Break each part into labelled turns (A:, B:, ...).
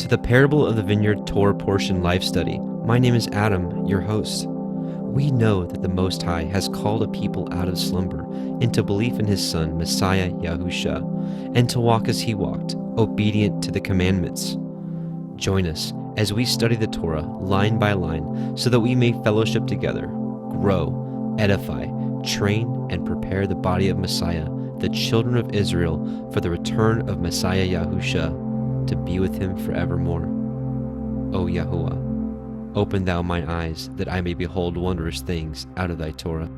A: to the Parable of the Vineyard Torah portion life study. My name is Adam, your host. We know that the Most High has called a people out of slumber into belief in His Son, Messiah YHWH, and to walk as He walked, obedient to the commandments. Join us as we study the Torah line by line so that we may fellowship together, grow, edify, train, and prepare the body of Messiah, the children of Israel, for the return of Messiah YHWH, to be with Him forevermore. O Yahuwah, open Thou mine eyes, that I may behold wondrous things out of Thy Torah.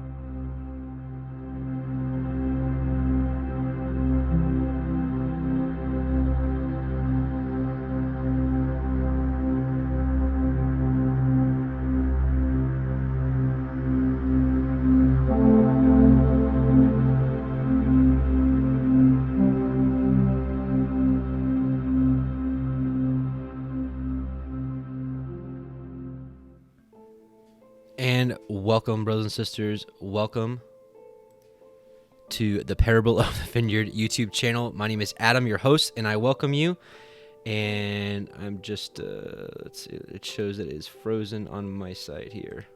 A: And welcome, brothers and sisters. Welcome to the Parable of the Vineyard YouTube channel. My name is Adam, your host, and I welcome you. And I'm just, let's see, it shows that it is frozen on my side here.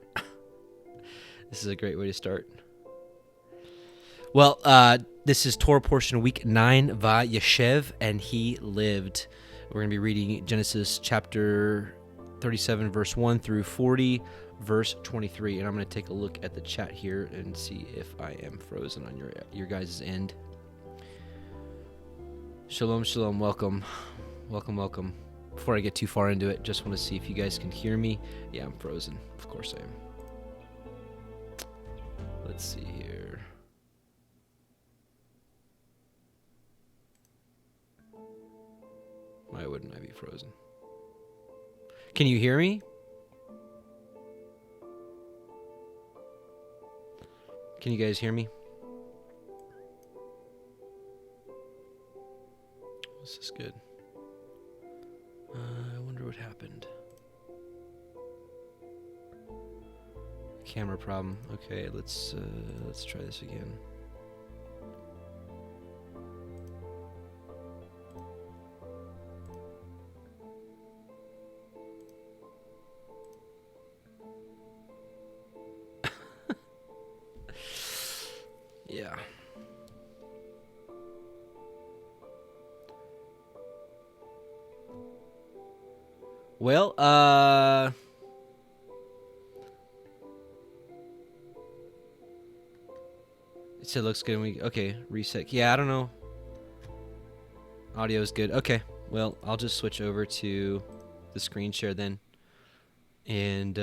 A: This is a great way to start. Well, this is Torah portion week 9, Yeshev, and he lived. We're going to be reading Genesis chapter 37, verse 1 through 40. Verse 23, and I'm going to take a look at the chat here and see if I am frozen on your guys' end. Shalom, shalom, welcome. Welcome. Before I get too far into it, just want to see if you guys can hear me. Yeah, I'm frozen. Of course I am. Let's see here. Why wouldn't I be frozen? Can you hear me? Can you guys hear me? This is good. I wonder what happened. Camera problem. Okay, let's try this again. Yeah. Well, it said looks good. Okay, reset. Yeah, I don't know. Audio is good. Okay. Well, I'll just switch over to the screen share then. And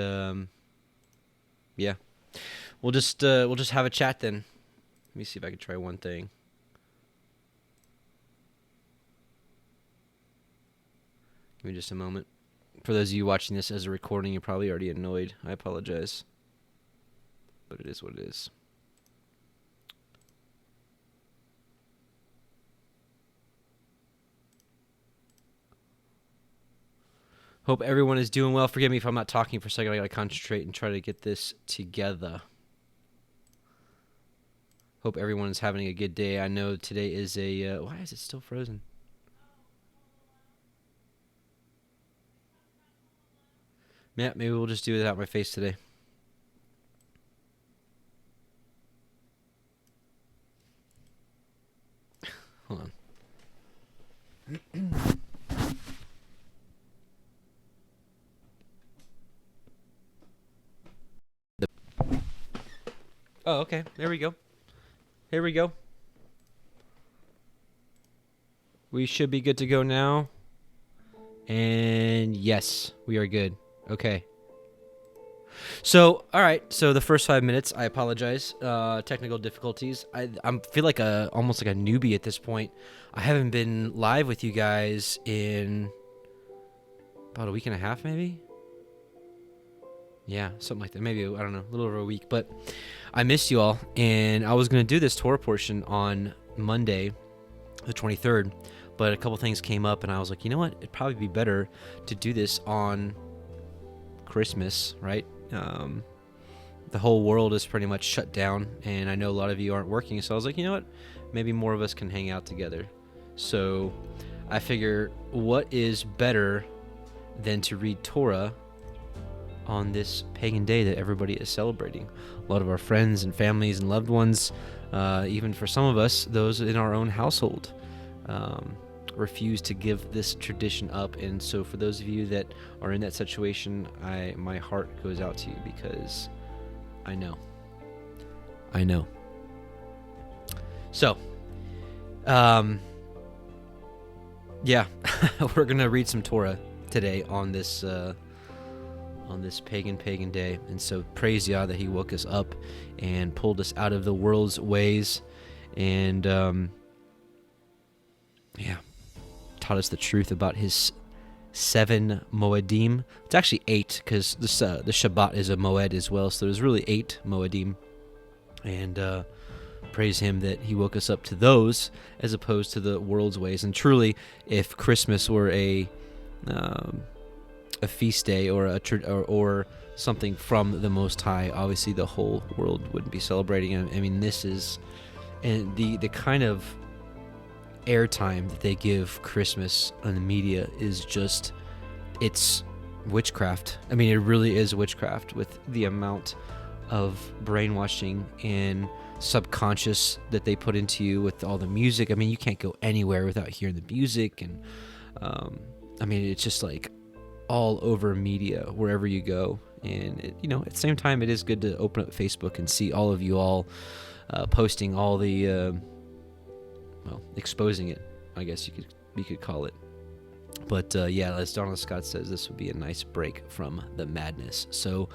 A: yeah. We'll just have a chat then. Let me see if I can try one thing. Give me just a moment. For those of you watching this as a recording, you're probably already annoyed. I apologize. But it is what it is. Hope everyone is doing well. Forgive me if I'm not talking for a second. I got to concentrate and try to get this together. Hope everyone is having a good day. I know today is a... why is it still frozen? Yeah, maybe we'll just do it without my face today. Hold on. Oh, okay. There we go. Here we go. We should be good to go now. And yes, we are good. Okay. So, all right. So the first 5 minutes, I apologize. Technical difficulties. I feel like almost like a newbie at this point. I haven't been live with you guys in about a week and a half, maybe. Yeah, something like that. Maybe, I don't know, a little over a week. But I missed you all, and I was going to do this Torah portion on Monday, the 23rd, but a couple things came up, and I was like, you know what? It'd probably be better to do this on Christmas, right? The whole world is pretty much shut down, and I know a lot of you aren't working, so I was like, you know what? Maybe more of us can hang out together. So I figure, what is better than to read Torah on this pagan day that everybody is celebrating. A lot of our friends and families and loved ones, even for some of us, those in our own household, refuse to give this tradition up. And so for those of you that are in that situation, my heart goes out to you, because I know. So, yeah, we're going to read some Torah today on this pagan day. And so praise Yah that he woke us up and pulled us out of the world's ways, and taught us the truth about his 7 Moedim. It's actually 8, because the Shabbat is a Moed as well, so there's really 8 Moedim. And praise him that he woke us up to those as opposed to the world's ways. And truly, if Christmas were a feast day or something from the Most High, obviously the whole world wouldn't be celebrating. I mean, this is, and the kind of airtime that they give Christmas on the media is just, it's witchcraft. I mean, it really is witchcraft, with the amount of brainwashing and subconscious that they put into you with all the music. I mean, you can't go anywhere without hearing the music, and I mean, it's just like all over media wherever you go. And at the same time, it is good to open up Facebook and see all of you all posting all the exposing it, I guess you could call it. But as Donald Scott says, this would be a nice break from the madness. So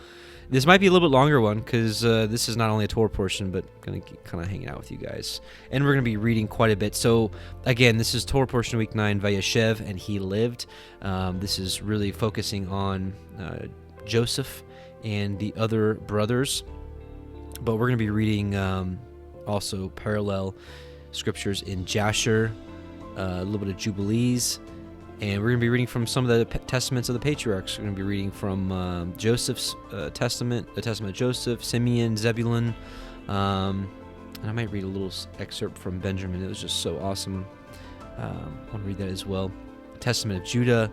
A: this might be a little bit longer one, because this is not only a Torah portion, but going to keep kind of hanging out with you guys. And we're going to be reading quite a bit. So again, this is Torah portion week 9, Yeshev, and he lived. This is really focusing on Joseph and the other brothers. But we're going to be reading also parallel scriptures in Jasher, a little bit of Jubilees. And we're going to be reading from some of the testaments of the patriarchs. We're going to be reading from Joseph's testament, the testament of Joseph, Simeon, Zebulon. And I might read a little excerpt from Benjamin. It was just so awesome. I want to read that as well. Testament of Judah.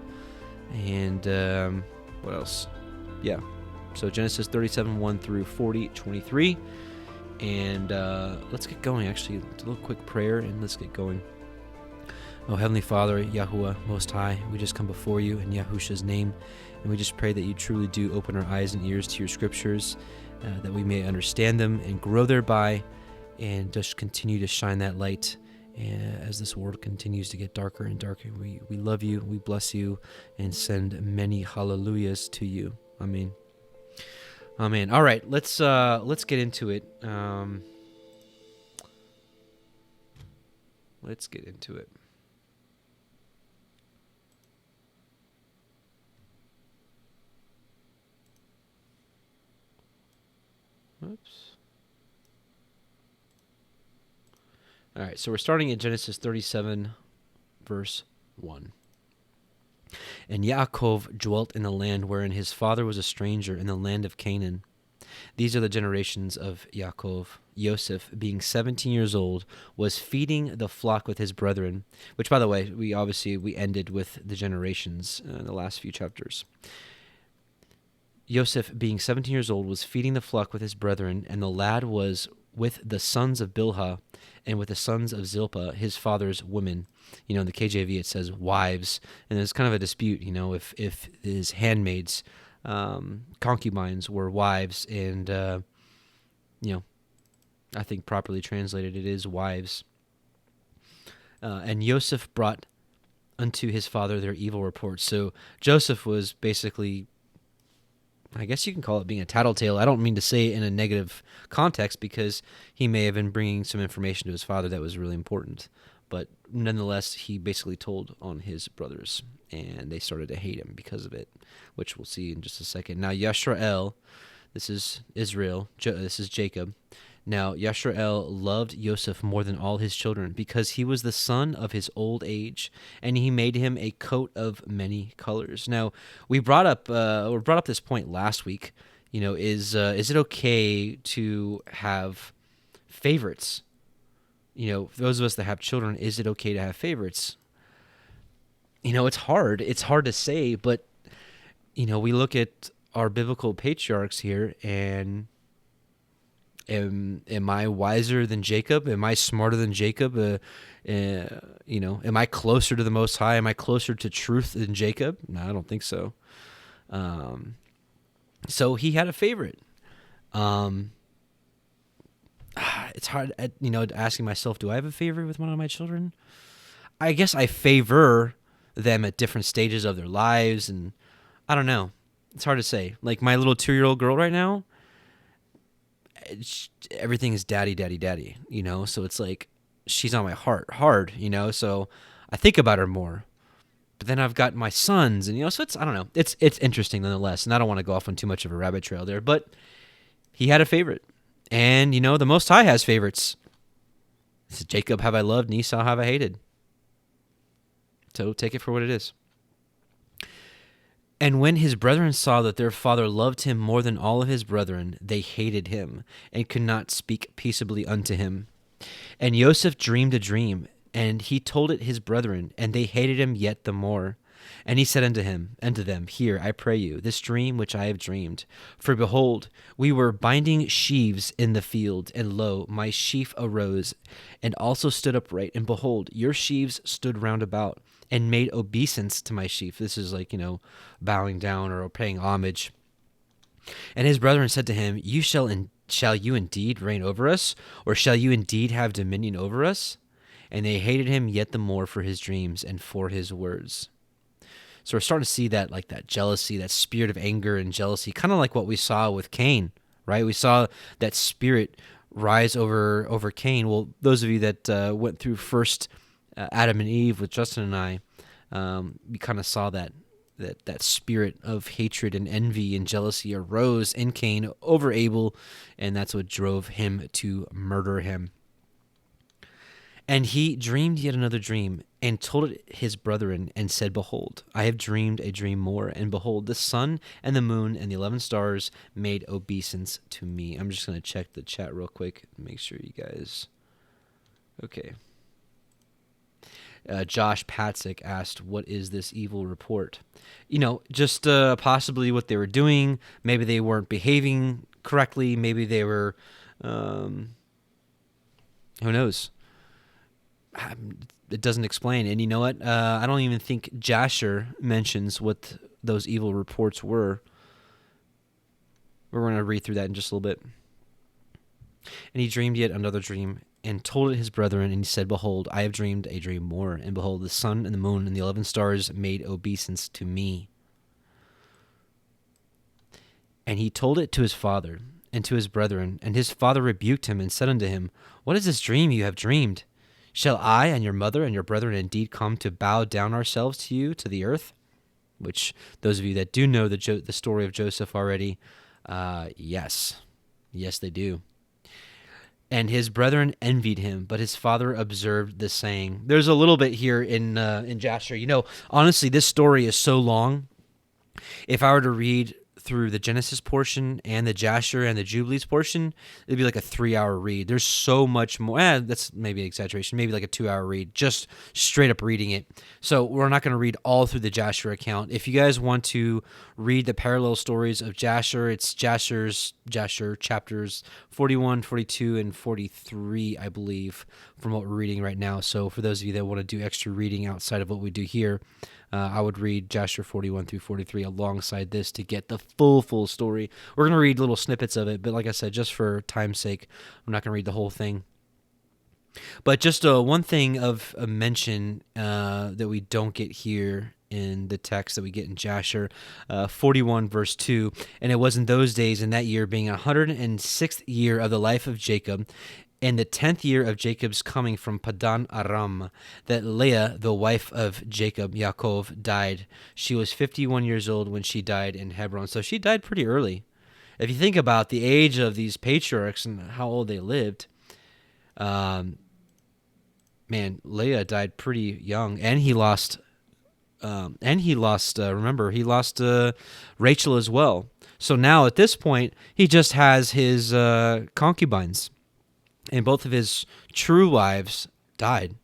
A: And what else? Yeah. So Genesis 37, 1 through 40, 23. And let's get going, actually. A little quick prayer, and let's get going. Oh, Heavenly Father, Yahuwah, Most High, we just come before you in Yahusha's name, and we just pray that you truly do open our eyes and ears to your scriptures, that we may understand them and grow thereby, and just continue to shine that light as this world continues to get darker and darker. We love you, we bless you, and send many hallelujahs to you. Amen. Amen. All right, let's get into it. Let's get into it. Oops. All right, so we're starting at Genesis 37, verse 1. And Yaakov dwelt in the land wherein his father was a stranger, in the land of Canaan. These are the generations of Yaakov. Yosef, being 17 years old, was feeding the flock with his brethren, which, by the way, we ended with the generations in the last few chapters. Yosef, being 17 years old, was feeding the flock with his brethren, and the lad was with the sons of Bilhah and with the sons of Zilpah, his father's women. In the KJV it says wives, and there's kind of a dispute, if his handmaids, concubines, were wives, and, I think properly translated it is wives. And Yosef brought unto his father their evil reports. So Joseph was basically, I guess you can call it being a tattletale. I don't mean to say it in a negative context, because he may have been bringing some information to his father that was really important. But nonetheless, he basically told on his brothers, and they started to hate him because of it, which we'll see in just a second. Now, Yisrael, this is Israel, this is Jacob. Now, Yisrael loved Joseph more than all his children, because he was the son of his old age, and he made him a coat of many colors. Now, we brought up this point last week. Is it okay to have favorites? Those of us that have children, is it okay to have favorites? It's hard. It's hard to say, but we look at our biblical patriarchs here, and am I wiser than Jacob? Am I smarter than Jacob? Am I closer to the Most High? Am I closer to truth than Jacob? No, I don't think so. So he had a favorite. It's hard, asking myself, do I have a favorite with one of my children? I guess I favor them at different stages of their lives, and I don't know. It's hard to say. Like my little 2-year-old girl right now, everything is daddy, daddy, daddy, So it's like she's on my heart hard, So I think about her more. But then I've got my sons, and so I don't know. It's interesting nonetheless, and I don't want to go off on too much of a rabbit trail there. But he had a favorite, and the Most High has favorites. He said, Jacob have I loved, and Esau have I hated. So take it for what it is. And when his brethren saw that their father loved him more than all of his brethren, they hated him, and could not speak peaceably unto him. And Joseph dreamed a dream, and he told it his brethren, and they hated him yet the more. And he said unto them, Hear, I pray you, this dream which I have dreamed. For behold, we were binding sheaves in the field, and lo, my sheaf arose, and also stood upright. And behold, your sheaves stood round about, and made obeisance to my sheaf. This is like, bowing down or paying homage. And his brethren said to him, Shall you indeed reign over us? Or shall you indeed have dominion over us? And they hated him yet the more for his dreams and for his words. So we're starting to see that, like that jealousy, that spirit of anger and jealousy, kind of like what we saw with Cain, right? We saw that spirit rise over Cain. Well, those of you that went through first Adam and Eve with Justin and I, we kind of saw that spirit of hatred and envy and jealousy arose in Cain over Abel, and that's what drove him to murder him. And he dreamed yet another dream, and told it his brethren, and said, Behold, I have dreamed a dream more, and behold, the sun and the moon and the 11 stars made obeisance to me. I'm just going to check the chat real quick, make sure you guys... Okay. Josh Patzik asked, what is this evil report? Just possibly what they were doing. Maybe they weren't behaving correctly. Maybe they were, who knows? It doesn't explain. And you know what? I don't even think Jasher mentions what those evil reports were. We're going to read through that in just a little bit. And he dreamed yet another dream, and told it his brethren, and he said, Behold, I have dreamed a dream more, and behold, the sun and the moon and the 11 stars made obeisance to me. And he told it to his father and to his brethren, and his father rebuked him, and said unto him, What is this dream you have dreamed? Shall I and your mother and your brethren indeed come to bow down ourselves to you, to the earth? Which, those of you that do know the story of Joseph already, yes, they do. And his brethren envied him, but his father observed the saying. There's a little bit here in Jasher. Honestly, this story is so long. If I were to read through the Genesis portion and the Jasher and the Jubilees portion, it'd be like a 3-hour read. There's so much more. That's maybe an exaggeration. Maybe like a 2-hour read, just straight up reading it. So we're not going to read all through the Jasher account. If you guys want to read the parallel stories of Jasher, it's Jasher chapters 41, 42, and 43, I believe, from what we're reading right now. So for those of you that want to do extra reading outside of what we do here, I would read Jasher 41 through 43 alongside this to get the full story. We're going to read little snippets of it, but like I said, just for time's sake, I'm not going to read the whole thing. But just one thing of a mention that we don't get here in the text that we get in Jasher 41 verse 2, and it was in those days, in that year, being 106th year of the life of Jacob, in the 10th year of Jacob's coming from Padan Aram, that Leah, the wife of Jacob, Yaakov, died. She was 51 years old when she died in Hebron. So she died pretty early. If you think about the age of these patriarchs and how old they lived, Leah died pretty young, and he lost. Remember, he lost Rachel as well. So now at this point, he just has his concubines. And both of his true wives died.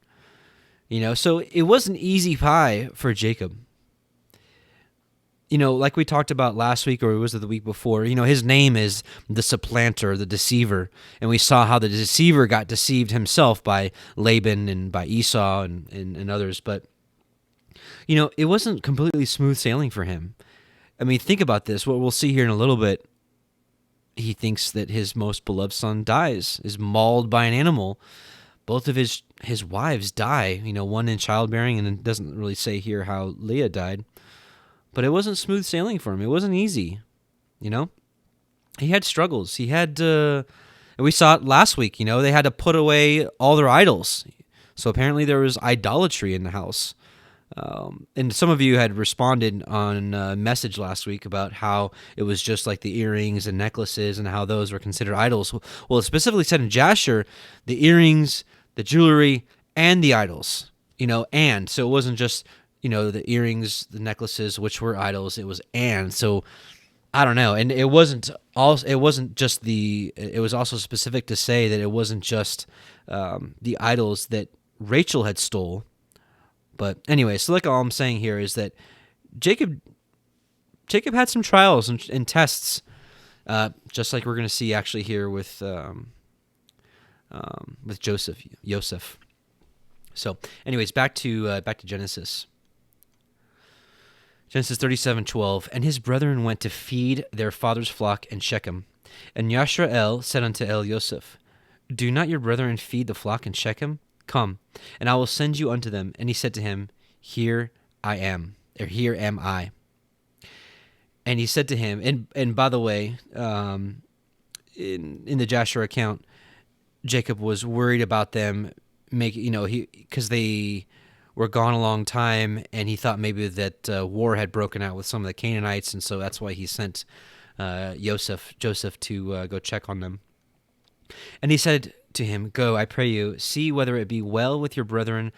A: So it wasn't easy pie for Jacob. like we talked about last week, or was it the week before, his name is the supplanter, the deceiver. And we saw how the deceiver got deceived himself by Laban and by Esau and others. But, it wasn't completely smooth sailing for him. I mean, think about this. What we'll see here in a little bit, he thinks that his most beloved son dies, is mauled by an animal. Both of his wives die, one in childbearing, and it doesn't really say here how Leah died. But it wasn't smooth sailing for him. It wasn't easy, He had struggles. He had, and we saw it last week, they had to put away all their idols. So apparently there was idolatry in the house. And some of you had responded on a message last week about how it was just like the earrings and necklaces and how those were considered idols. Well, it specifically said in Jasher, the earrings, the jewelry, and the idols, and. So it wasn't just, the earrings, the necklaces, which were idols. It was and. So I don't know. And it was also specific to say that it wasn't just the idols that Rachel had stole. But anyway, so like all I'm saying here is that Jacob had some trials and tests, just like we're going to see actually here with Joseph. So, anyways, back to Genesis. Genesis 37:12, and his brethren went to feed their father's flock in Shechem. And Yashrael said unto Yosef, do not your brethren feed the flock in Shechem? Come, and I will send you unto them. And he said to him, here am I. And he said to him, and by the way, in the Jasher account, Jacob was worried about them because they were gone a long time, and he thought maybe that war had broken out with some of the Canaanites, and so that's why he sent Joseph to go check on them. And he said to him, go, I pray you, see whether it be well with your brethren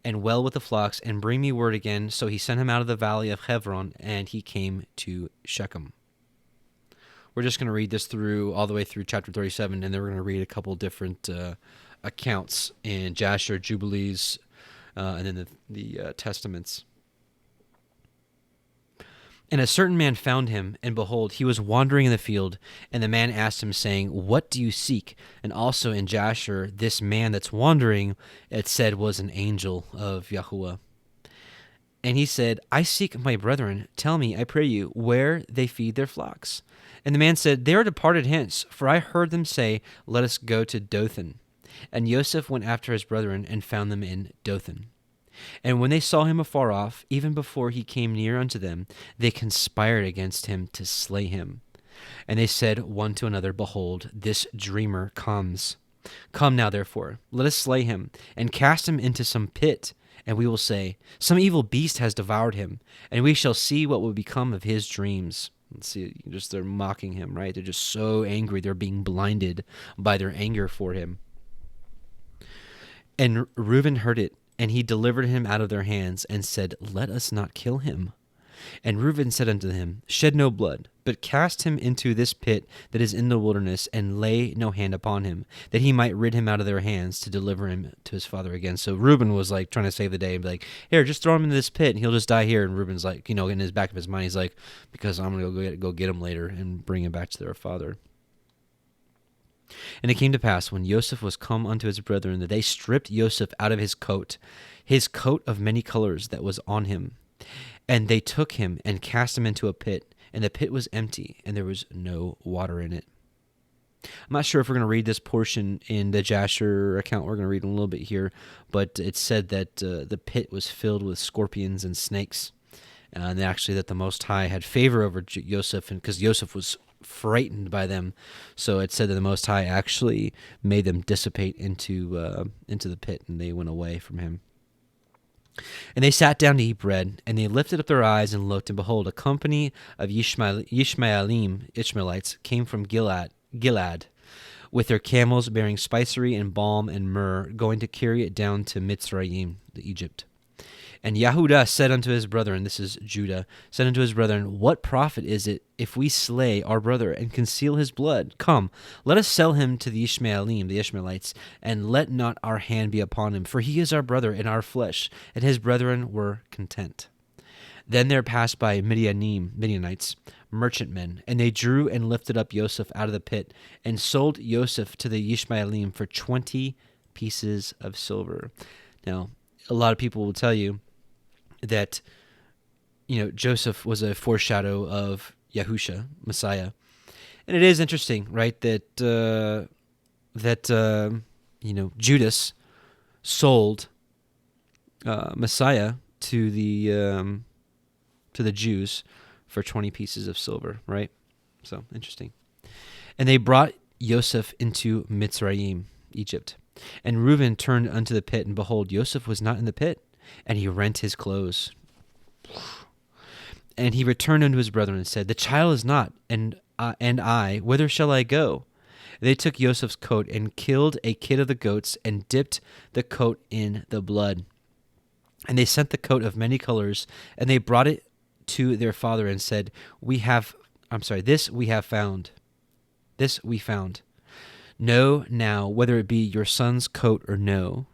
A: and well with the flocks, and bring me word again. So he sent him out of the valley of Hebron, and he came to Shechem. We're just going to read this through all the way through chapter 37, and then we're going to read a couple different accounts in Jasher, Jubilees, and then the Testaments. And a certain man found him, and behold, he was wandering in the field. And the man asked him, saying, what do you seek? And also in Jasher, this man that's wandering, it said, was an angel of YHWH. And he said, I seek my brethren. Tell me, I pray you, where they feed their flocks. And the man said, they are departed hence, for I heard them say, let us go to Dothan. And Joseph went after his brethren, and found them in Dothan. And when they saw him afar off, even before he came near unto them, they conspired against him to slay him. And they said one to another, behold, this dreamer comes. Come now, therefore, let us slay him, and cast him into some pit, and we will say, some evil beast has devoured him, and we shall see what will become of his dreams. Let's see, they're mocking him, right? They're just so angry. They're being blinded by their anger for him. And Reuben heard it, and he delivered him out of their hands, and said, let us not kill him. And Reuben said unto him, shed no blood, but cast him into this pit that is in the wilderness, and lay no hand upon him, that he might rid him out of their hands to deliver him to his father again. So Reuben was like trying to save the day and be like, here, just throw him into this pit, and he'll just die here. And Reuben's like, in his back of his mind, he's like, because I'm going to go get him later and bring him back to their father. And it came to pass, when Joseph was come unto his brethren, that they stripped Joseph out of his coat of many colors that was on him. And they took him and cast him into a pit, and the pit was empty, and there was no water in it. I'm not sure if we're going to read this portion in the Jasher account. We're going to read a little bit here, but it said that the pit was filled with scorpions and snakes, and actually that the Most High had favor over Joseph, and because Joseph was frightened by them, so it said that the Most High actually made them dissipate into the pit, and they went away from him. And they sat down to eat bread, and they lifted up their eyes and looked, and behold, a company of Ishmaelites came from Gilead, with their camels bearing spicery and balm and myrrh, going to carry it down to Mitzrayim, the Egypt. And Yehudah said unto his brethren, this is Judah, said unto his brethren, what profit is it if we slay our brother and conceal his blood? Come, let us sell him to the Ishmaelim, the Ishmaelites, and let not our hand be upon him, for he is our brother and our flesh. And his brethren were content. Then there passed by Midianites, merchantmen, and they drew and lifted up Yosef out of the pit, and sold Yosef to the Yishmaelim for 20 pieces of silver. Now, a lot of people will tell you that, Joseph was a foreshadow of Yahusha, Messiah. And it is interesting, right, that Judas sold Messiah to the Jews for 20 pieces of silver, right? So, interesting. And they brought Yosef into Mitzrayim, Egypt. And Reuben turned unto the pit, and behold, Yosef was not in the pit, and he rent his clothes. And he returned unto his brethren and said, The child is not, and I, whither shall I go? They took Yosef's coat and killed a kid of the goats and dipped the coat in the blood. And they sent the coat of many colors, and they brought it to their father and said, this we have found. This we found. Know now whether it be your son's coat or no.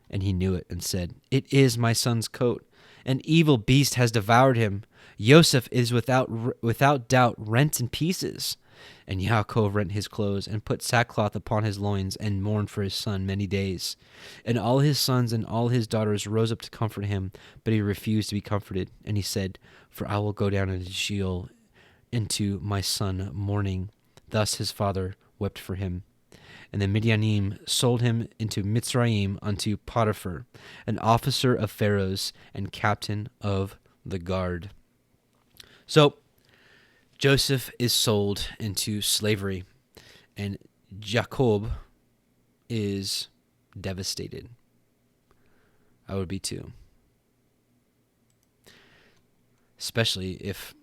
A: And he knew it and said, It is my son's coat. An evil beast has devoured him. Yosef is without doubt rent in pieces. And Yaakov rent his clothes and put sackcloth upon his loins and mourned for his son many days. And all his sons and all his daughters rose up to comfort him, but he refused to be comforted. And he said, For I will go down into Sheol into my son mourning. Thus his father wept for him. And the Midianim sold him into Mitzrayim unto Potiphar, an officer of Pharaoh's and captain of the guard. So Joseph is sold into slavery, and Jacob is devastated. I would be too. Especially if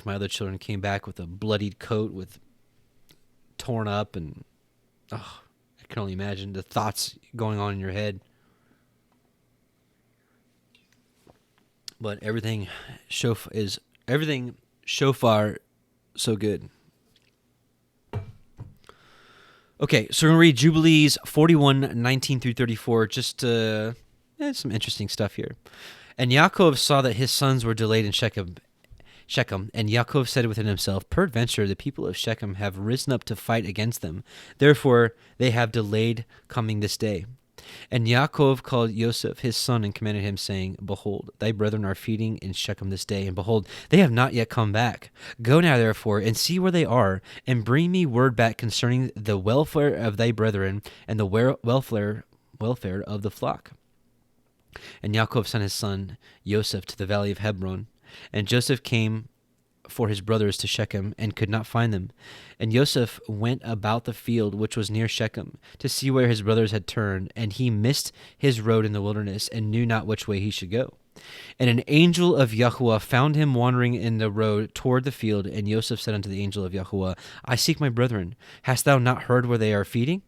A: my other children came back with a bloodied coat with torn up, and I can only imagine the thoughts going on in your head. But everything shofar so good. Okay, so we're going to read Jubilees 41:19 through 34. Just some interesting stuff here. And Yaakov saw that his sons were delayed in Shechem, and Yaakov said within himself, Peradventure the people of Shechem have risen up to fight against them. Therefore they have delayed coming this day. And Yaakov called Yosef his son and commanded him, saying, Behold, thy brethren are feeding in Shechem this day, and behold, they have not yet come back. Go now, therefore, and see where they are, and bring me word back concerning the welfare of thy brethren and the welfare of the flock. And Yaakov sent his son Yosef to the valley of Hebron. And Joseph came for his brothers to Shechem, and could not find them. And Yosef went about the field which was near Shechem, to see where his brothers had turned, and he missed his road in the wilderness, and knew not which way he should go. And an angel of YHWH found him wandering in the road toward the field, and Yosef said unto the angel of YHWH, I seek my brethren. Hast thou not heard where they are feeding?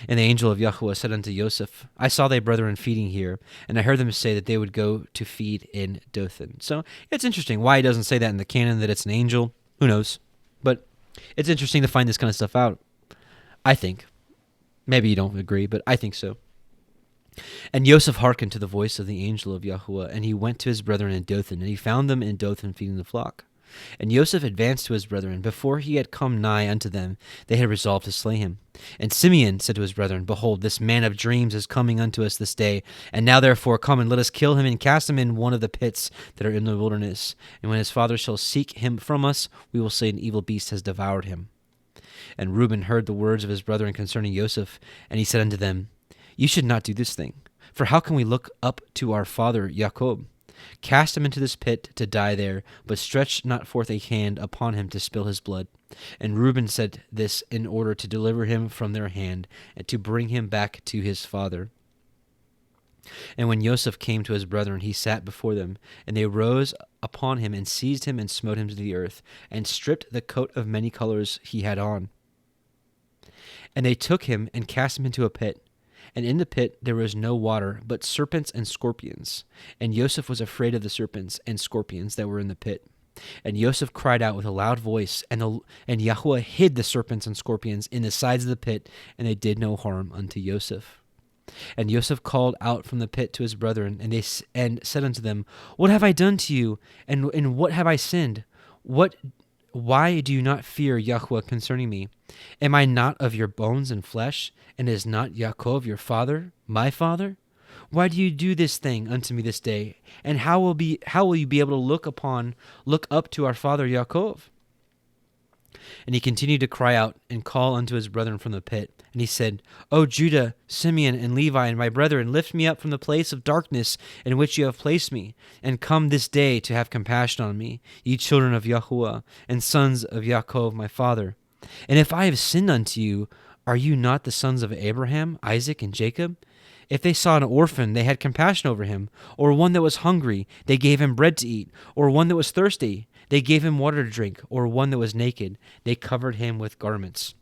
A: And the angel of YHWH said unto Yosef, I saw thy brethren feeding here, and I heard them say that they would go to feed in Dothan. So it's interesting why he doesn't say that in the canon, that it's an angel. Who knows? But it's interesting to find this kind of stuff out, I think. Maybe you don't agree, but I think so. And Yosef hearkened to the voice of the angel of YHWH, and he went to his brethren in Dothan, and he found them in Dothan feeding the flock. And Yosef advanced to his brethren. Before he had come nigh unto them, they had resolved to slay him. And Simeon said to his brethren, Behold, this man of dreams is coming unto us this day. And now therefore come, and let us kill him, and cast him in one of the pits that are in the wilderness. And when his father shall seek him from us, we will say an evil beast has devoured him. And Reuben heard the words of his brethren concerning Yosef, and he said unto them, You should not do this thing. For how can we look up to our father Jacob? Cast him into this pit to die there, but stretch not forth a hand upon him to spill his blood. And Reuben said this in order to deliver him from their hand, and to bring him back to his father. And when Yosef came to his brethren, he sat before them, and they rose upon him, and seized him, and smote him to the earth, and stripped the coat of many colors he had on. And they took him, and cast him into a pit. And in the pit there was no water, but serpents and scorpions. And Yosef was afraid of the serpents and scorpions that were in the pit. And Yosef cried out with a loud voice, and YHWH hid the serpents and scorpions in the sides of the pit, and they did no harm unto Yosef. And Yosef called out from the pit to his brethren, and said unto them, What have I done to you, and in what have I sinned? Why do you not fear YHWH concerning me? Am I not of your bones and flesh, and is not Yaakov your father, my father? Why do you do this thing unto me this day? And how will you be able to look up to our father Yaakov? And he continued to cry out and call unto his brethren from the pit. And he said, O Judah, Simeon, and Levi, and my brethren, lift me up from the place of darkness in which you have placed me, and come this day to have compassion on me, ye children of Yahuwah, and sons of Yaakov my father. And if I have sinned unto you, are you not the sons of Abraham, Isaac, and Jacob? If they saw an orphan, they had compassion over him, or one that was hungry, they gave him bread to eat, or one that was thirsty, they gave him water to drink, or one that was naked, they covered him with garments.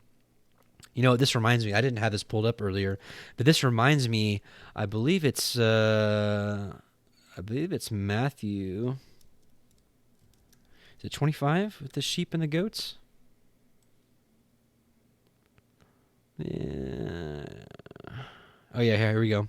A: You know, this reminds me, I didn't have this pulled up earlier, but this reminds me, I believe it's Matthew. Is it 25 with the sheep and the goats? Yeah. Oh yeah, here we go.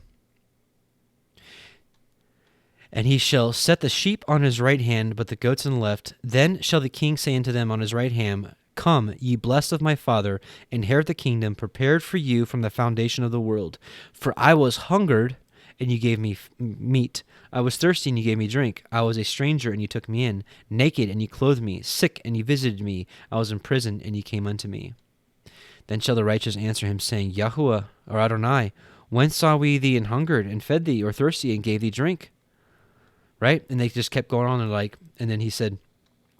A: And he shall set the sheep on his right hand, but the goats on the left. Then shall the king say unto them on his right hand, Come, ye blessed of my Father, inherit the kingdom prepared for you from the foundation of the world. For I was hungered, and you gave me meat. I was thirsty, and you gave me drink. I was a stranger, and you took me in. Naked, and you clothed me. Sick, and you visited me. I was in prison, and you came unto me. Then shall the righteous answer him, saying, Yahuwah, or Adonai, when saw we thee and hungered, and fed thee, or thirsty, and gave thee drink? Right? And they just kept going on, and then he said,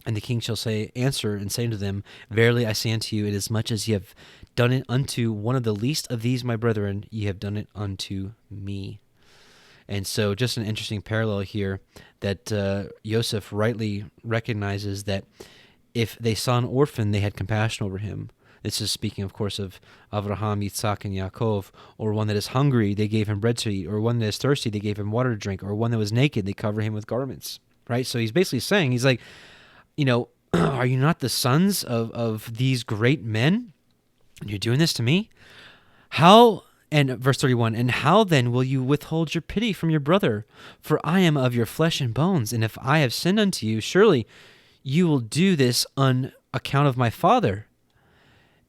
A: and the king shall answer and say unto them, Verily I say unto you, inasmuch as ye have done it unto one of the least of these my brethren, ye have done it unto me. And so just an interesting parallel here that Yosef rightly recognizes that if they saw an orphan, they had compassion over him. This is speaking, of course, of Avraham, Yitzhak, and Yaakov. Or one that is hungry, they gave him bread to eat. Or one that is thirsty, they gave him water to drink. Or one that was naked, they covered him with garments. Right? So he's basically saying, he's like, you know, are you not the sons of these great men? And you're doing this to me? How, and verse 31, and how then will you withhold your pity from your brother? For I am of your flesh and bones. And if I have sinned unto you, surely you will do this on account of my father.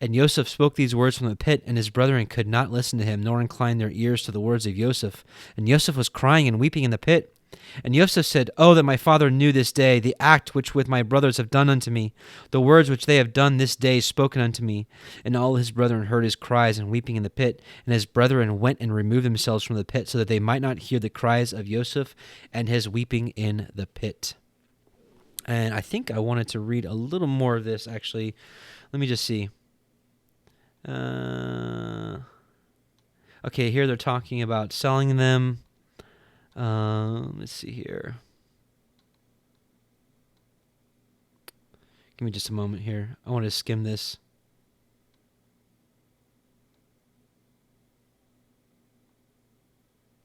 A: And Yosef spoke these words from the pit, and his brethren could not listen to him, nor incline their ears to the words of Yosef. And Yosef was crying and weeping in the pit. And Yosef said, Oh, that my father knew this day the act which with my brothers have done unto me, the words which they have done this day spoken unto me. And all his brethren heard his cries and weeping in the pit. And his brethren went and removed themselves from the pit, so that they might not hear the cries of Yosef and his weeping in the pit. And I think I wanted to read a little more of this, actually. Let me just see. Okay, here they're talking about selling them. Let's see here. Give me just a moment here. I want to skim this.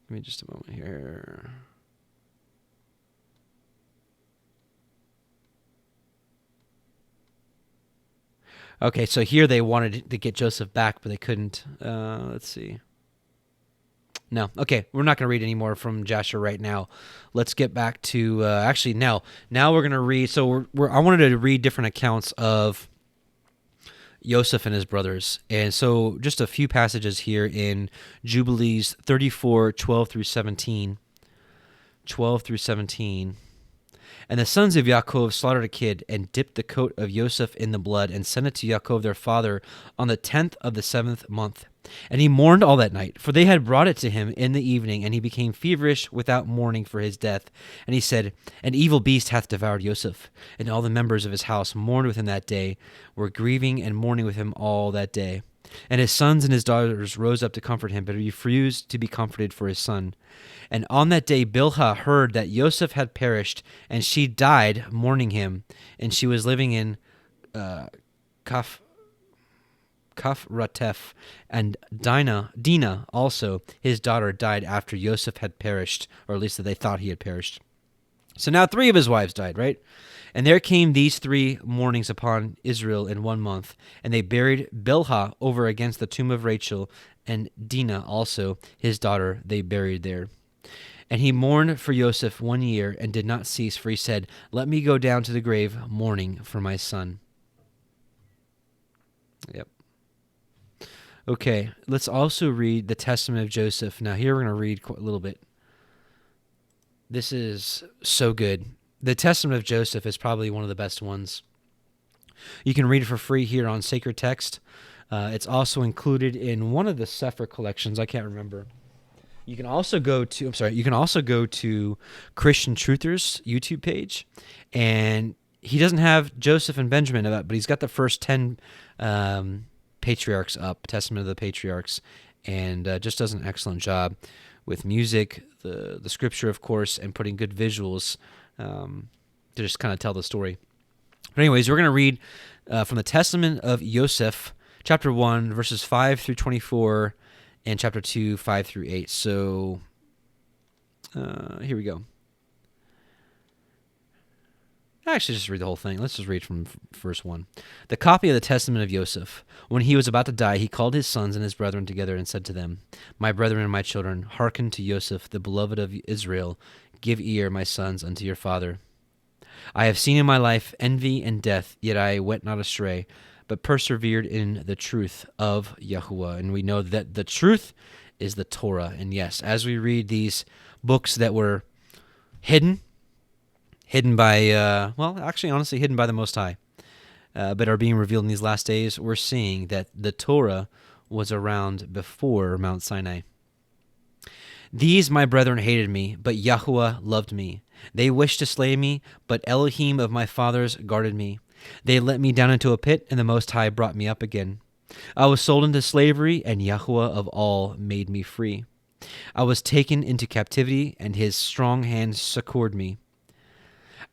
A: Give me just a moment here. Okay, so here they wanted to get Joseph back, but they couldn't. Let's see. No, okay, we're not going to read any more from Jasher right now. Let's get back to actually now we're going to read. So I wanted to read different accounts of Joseph and his brothers, and so just a few passages here in Jubilees 34, 12 through 17. 12 through 17. And the sons of Yaakov slaughtered a kid, and dipped the coat of Yosef in the blood, and sent it to Yaakov their father on the 10th of the 7th month. And he mourned all that night, for they had brought it to him in the evening, and he became feverish without mourning for his death. And he said, An evil beast hath devoured Yosef. And all the members of his house mourned with him that day, were grieving and mourning with him all that day. And his sons and his daughters rose up to comfort him, but he refused to be comforted for his son. And on that day Bilhah heard that Yosef had perished, and she died mourning him. And she was living in Kafratef. And Dinah also, his daughter, died after Yosef had perished, or at least that they thought he had perished. So now 3 of his wives died, right? And there came these 3 mournings upon Israel in 1 month, and they buried Bilhah over against the tomb of Rachel, and Dinah also, his daughter, they buried there. And he mourned for Yosef 1 year, and did not cease, for he said, let me go down to the grave mourning for my son. Yep. Okay, let's also read the Testament of Joseph. Now here we're going to read a little bit. This is so good. The Testament of Joseph is probably one of the best ones. You can read it for free here on Sacred Text. It's also included in one of the CEPHER collections. I can't remember. You can also go to Christian Truthers YouTube page, and he doesn't have Joseph and Benjamin in that, but he's got the first 10 patriarchs up, Testament of the Patriarchs, and just does an excellent job with music, the scripture, of course, and putting good visuals to just kind of tell the story. But anyways, we're going to read from the Testament of Yosef, chapter 1, verses 5 through 24, and chapter 2, 5 through 8. So here we go. Actually, just read the whole thing. Let's just read from verse 1. The copy of the Testament of Yosef. When he was about to die, he called his sons and his brethren together and said to them, my brethren and my children, hearken to Yosef, the beloved of Israel. Give ear, my sons, unto your father. I have seen in my life envy and death, yet I went not astray, but persevered in the truth of YHWH. And we know that the truth is the Torah. And yes, as we read these books that were hidden by, honestly, hidden by the Most High, but are being revealed in these last days, we're seeing that the Torah was around before Mount Sinai. These my brethren hated me, but YHWH loved me. They wished to slay me, but Elohim of my fathers guarded me. They let me down into a pit, and the Most High brought me up again. I was sold into slavery, and YHWH of all made me free. I was taken into captivity, and his strong hand succored me.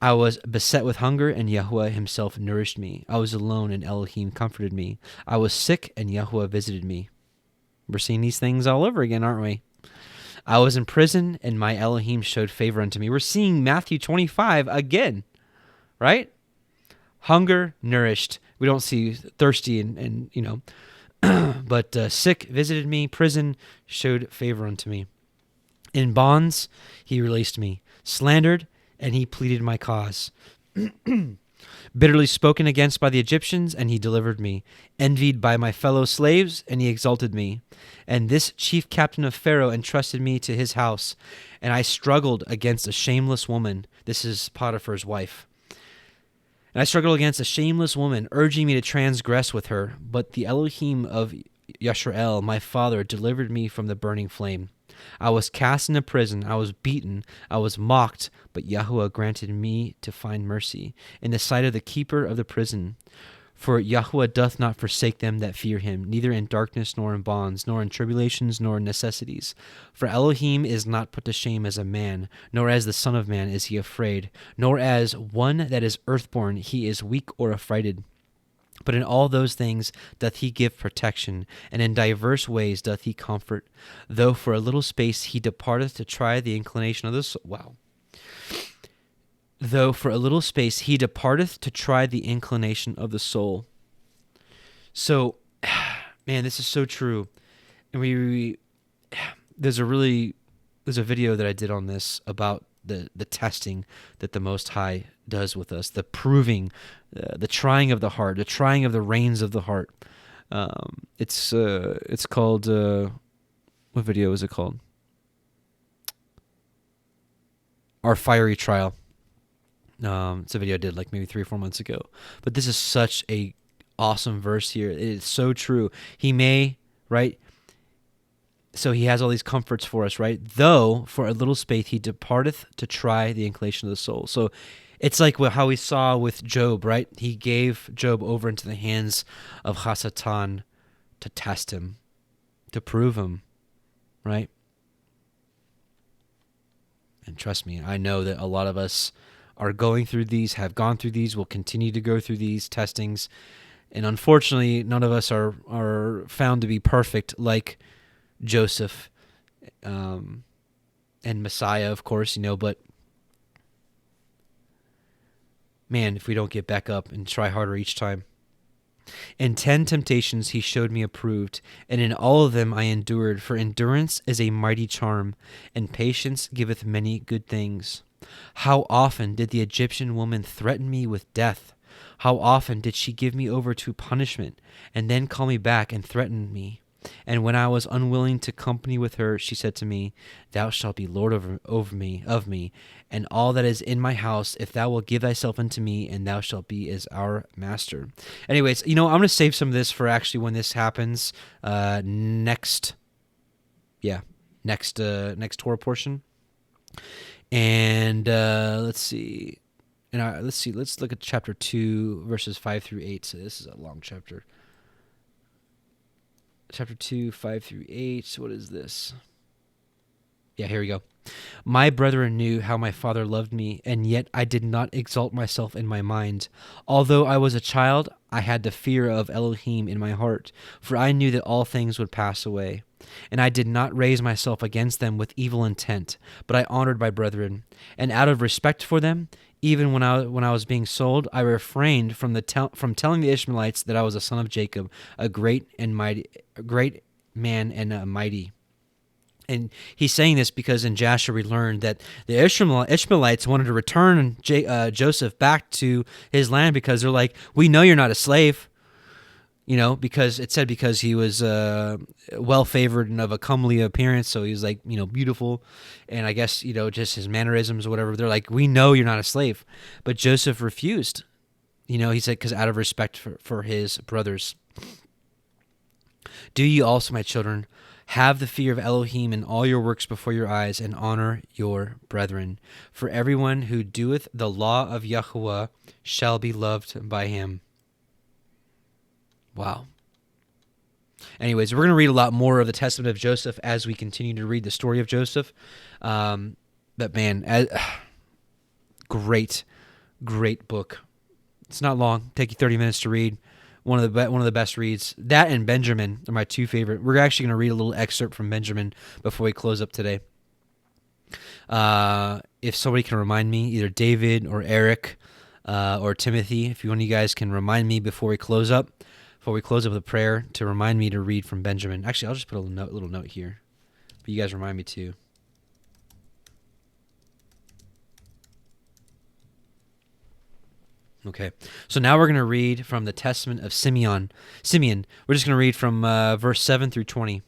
A: I was beset with hunger, and YHWH himself nourished me. I was alone, and Elohim comforted me. I was sick, and YHWH visited me. We're seeing these things all over again, aren't we? I was in prison, and my Elohim showed favor unto me. We're seeing Matthew 25 again, right? Hunger, nourished. We don't see thirsty and but sick visited me. Prison showed favor unto me. In bonds, he released me. Slandered, and he pleaded my cause. Bitterly spoken against by the Egyptians, and he delivered me. Envied by my fellow slaves, and he exalted me. And this chief captain of Pharaoh entrusted me to his house. And I struggled against a shameless woman. This is Potiphar's wife. And I struggled against a shameless woman, urging me to transgress with her. But the Elohim of Yisrael, my father, delivered me from the burning flame. I was cast into prison. I was beaten. I was mocked. But YHWH granted me to find mercy in the sight of the keeper of the prison. For YHWH doth not forsake them that fear him, neither in darkness, nor in bonds, nor in tribulations, nor in necessities. For Elohim is not put to shame as a man, nor as the son of man is he afraid, nor as one that is earthborn he is weak or affrighted. But in all those things doth he give protection, and in divers ways doth he comfort, though for a little space he departeth to try the inclination of the soul. Wow. Though for a little space he departeth to try the inclination of the soul. So, man, this is so true. And there's a video that I did on this about the testing that the Most High does with us, the proving, the trying of the heart, the trying of the reins of the heart. It's called, what video is it called? Our Fiery Trial. It's a video I did like maybe 3 or 4 months ago. But this is such a awesome verse here. It is so true. He may, right? So he has all these comforts for us, right? Though for a little space he departeth to try the inclination of the soul. So it's like how we saw with Job, right? He gave Job over into the hands of Hasatan to test him, to prove him, right? And trust me, I know that a lot of us are going through these, have gone through these, will continue to go through these testings. And unfortunately, none of us are found to be perfect like Joseph and Messiah, of course, but Man, if we don't get back up and try harder each time. In 10 temptations he showed me approved, and in all of them I endured, for endurance is a mighty charm, and patience giveth many good things. How often did the Egyptian woman threaten me with death? How often did she give me over to punishment, and then call me back and threaten me? And when I was unwilling to company with her, she said to me, Thou shalt be Lord over me, of me, and all that is in my house, if thou wilt give thyself unto me, and thou shalt be as our master. Anyways, I'm going to save some of this for actually when this happens next Torah portion. And let's see. Let's look at chapter 2, verses 5 through 8. So this is a long chapter. Chapter 2, 5 through 8. So what is this? Yeah, here we go. My brethren knew how my father loved me, and yet I did not exalt myself in my mind. Although I was a child, I had the fear of Elohim in my heart, for I knew that all things would pass away. And I did not raise myself against them with evil intent, but I honored my brethren. And out of respect for them, even when I was being sold, I refrained from telling the Ishmaelites that I was a son of Jacob, a great man and mighty. And he's saying this because in Jasher we learned that the Ishmaelites wanted to return Joseph back to his land because they're like, we know you're not a slave. Because it said because he was well-favored and of a comely appearance, so he was like, beautiful. And I guess, just his mannerisms or whatever, they're like, we know you're not a slave. But Joseph refused. He said, because out of respect for his brothers. Do ye also, my children, have the fear of Elohim in all your works before your eyes, and honor your brethren. For everyone who doeth the law of YHWH shall be loved by him. Wow. Anyways, we're going to read a lot more of the Testament of Joseph as we continue to read the story of Joseph. But man, great book. It's not long. Take you 30 minutes to read. One of the best reads. That and Benjamin are my two favorite. We're actually going to read a little excerpt from Benjamin before we close up today. If somebody can remind me, either David or Eric or Timothy, if one of you guys can remind me before we close up with a prayer to remind me to read from Benjamin. Actually, I'll just put a little note here, but you guys remind me too. Okay, so now we're going to read from the Testament of Simeon. We're just going to read from verse 7 through 20.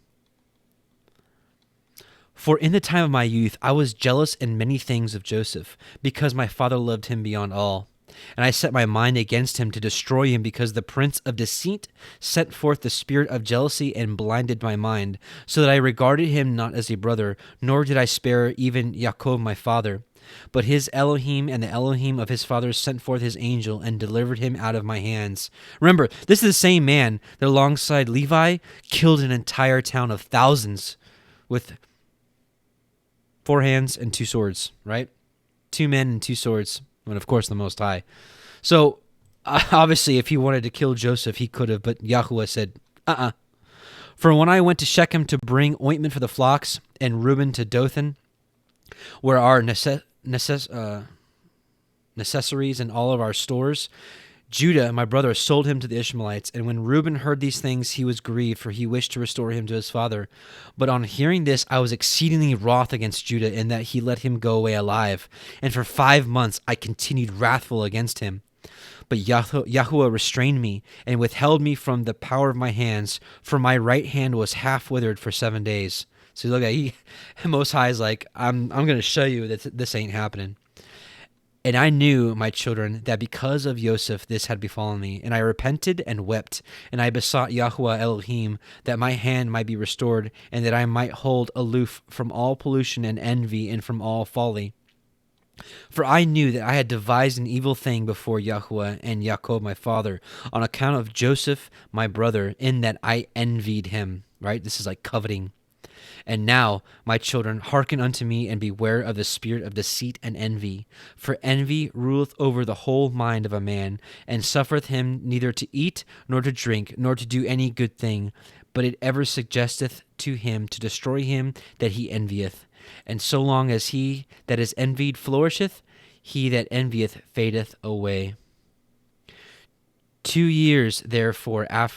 A: For in the time of my youth I was jealous in many things of Joseph, because my father loved him beyond all. And I set my mind against him to destroy him, because the prince of deceit sent forth the spirit of jealousy and blinded my mind, so that I regarded him not as a brother, nor did I spare even Yaakov my father. But his Elohim and the Elohim of his fathers sent forth his angel and delivered him out of my hands. Remember, this is the same man that alongside Levi killed an entire town of thousands with 4 hands and 2 swords, right? 2 men and 2 swords, and of course the Most High. So obviously if he wanted to kill Joseph, he could have, but YHWH said, For when I went to Shechem to bring ointment for the flocks, and Reuben to Dothan, where our necessaries and all of our stores, Judah, my brother, sold him to the Ishmaelites. And when Reuben heard these things, he was grieved, for he wished to restore him to his father. But on hearing this, I was exceedingly wroth against Judah, in that he let him go away alive. And for 5 months I continued wrathful against him. But YHWH restrained me, and withheld me from the power of my hands, for my right hand was half withered for 7 days. So look at Most High is like, I'm going to show you that this ain't happening. And I knew, my children, that because of Joseph this had befallen me. And I repented and wept, and I besought YHWH Elohim that my hand might be restored, and that I might hold aloof from all pollution and envy and from all folly. For I knew that I had devised an evil thing before YHWH and Yaakov my father, on account of Joseph my brother, in that I envied him. Right? This is like coveting. And now, my children, hearken unto me, and beware of the spirit of deceit and envy. For envy ruleth over the whole mind of a man, and suffereth him neither to eat, nor to drink, nor to do any good thing, but it ever suggesteth to him to destroy him that he envieth. And so long as he that is envied flourisheth, he that envieth fadeth away. 2 years therefore I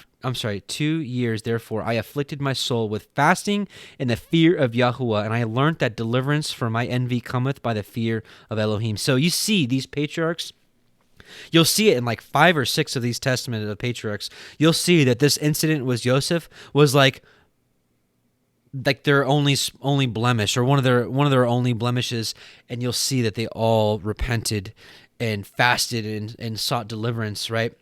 A: afflicted my soul with fasting and the fear of Yahuwah, and I learned that deliverance from my envy cometh by the fear of Elohim. So you see these patriarchs, you'll see it in like 5 or 6 of these testaments of the patriarchs. You'll see that this incident with Yosef was like their only blemish, or one of their only blemishes, and you'll see that they all repented and fasted and sought deliverance, right?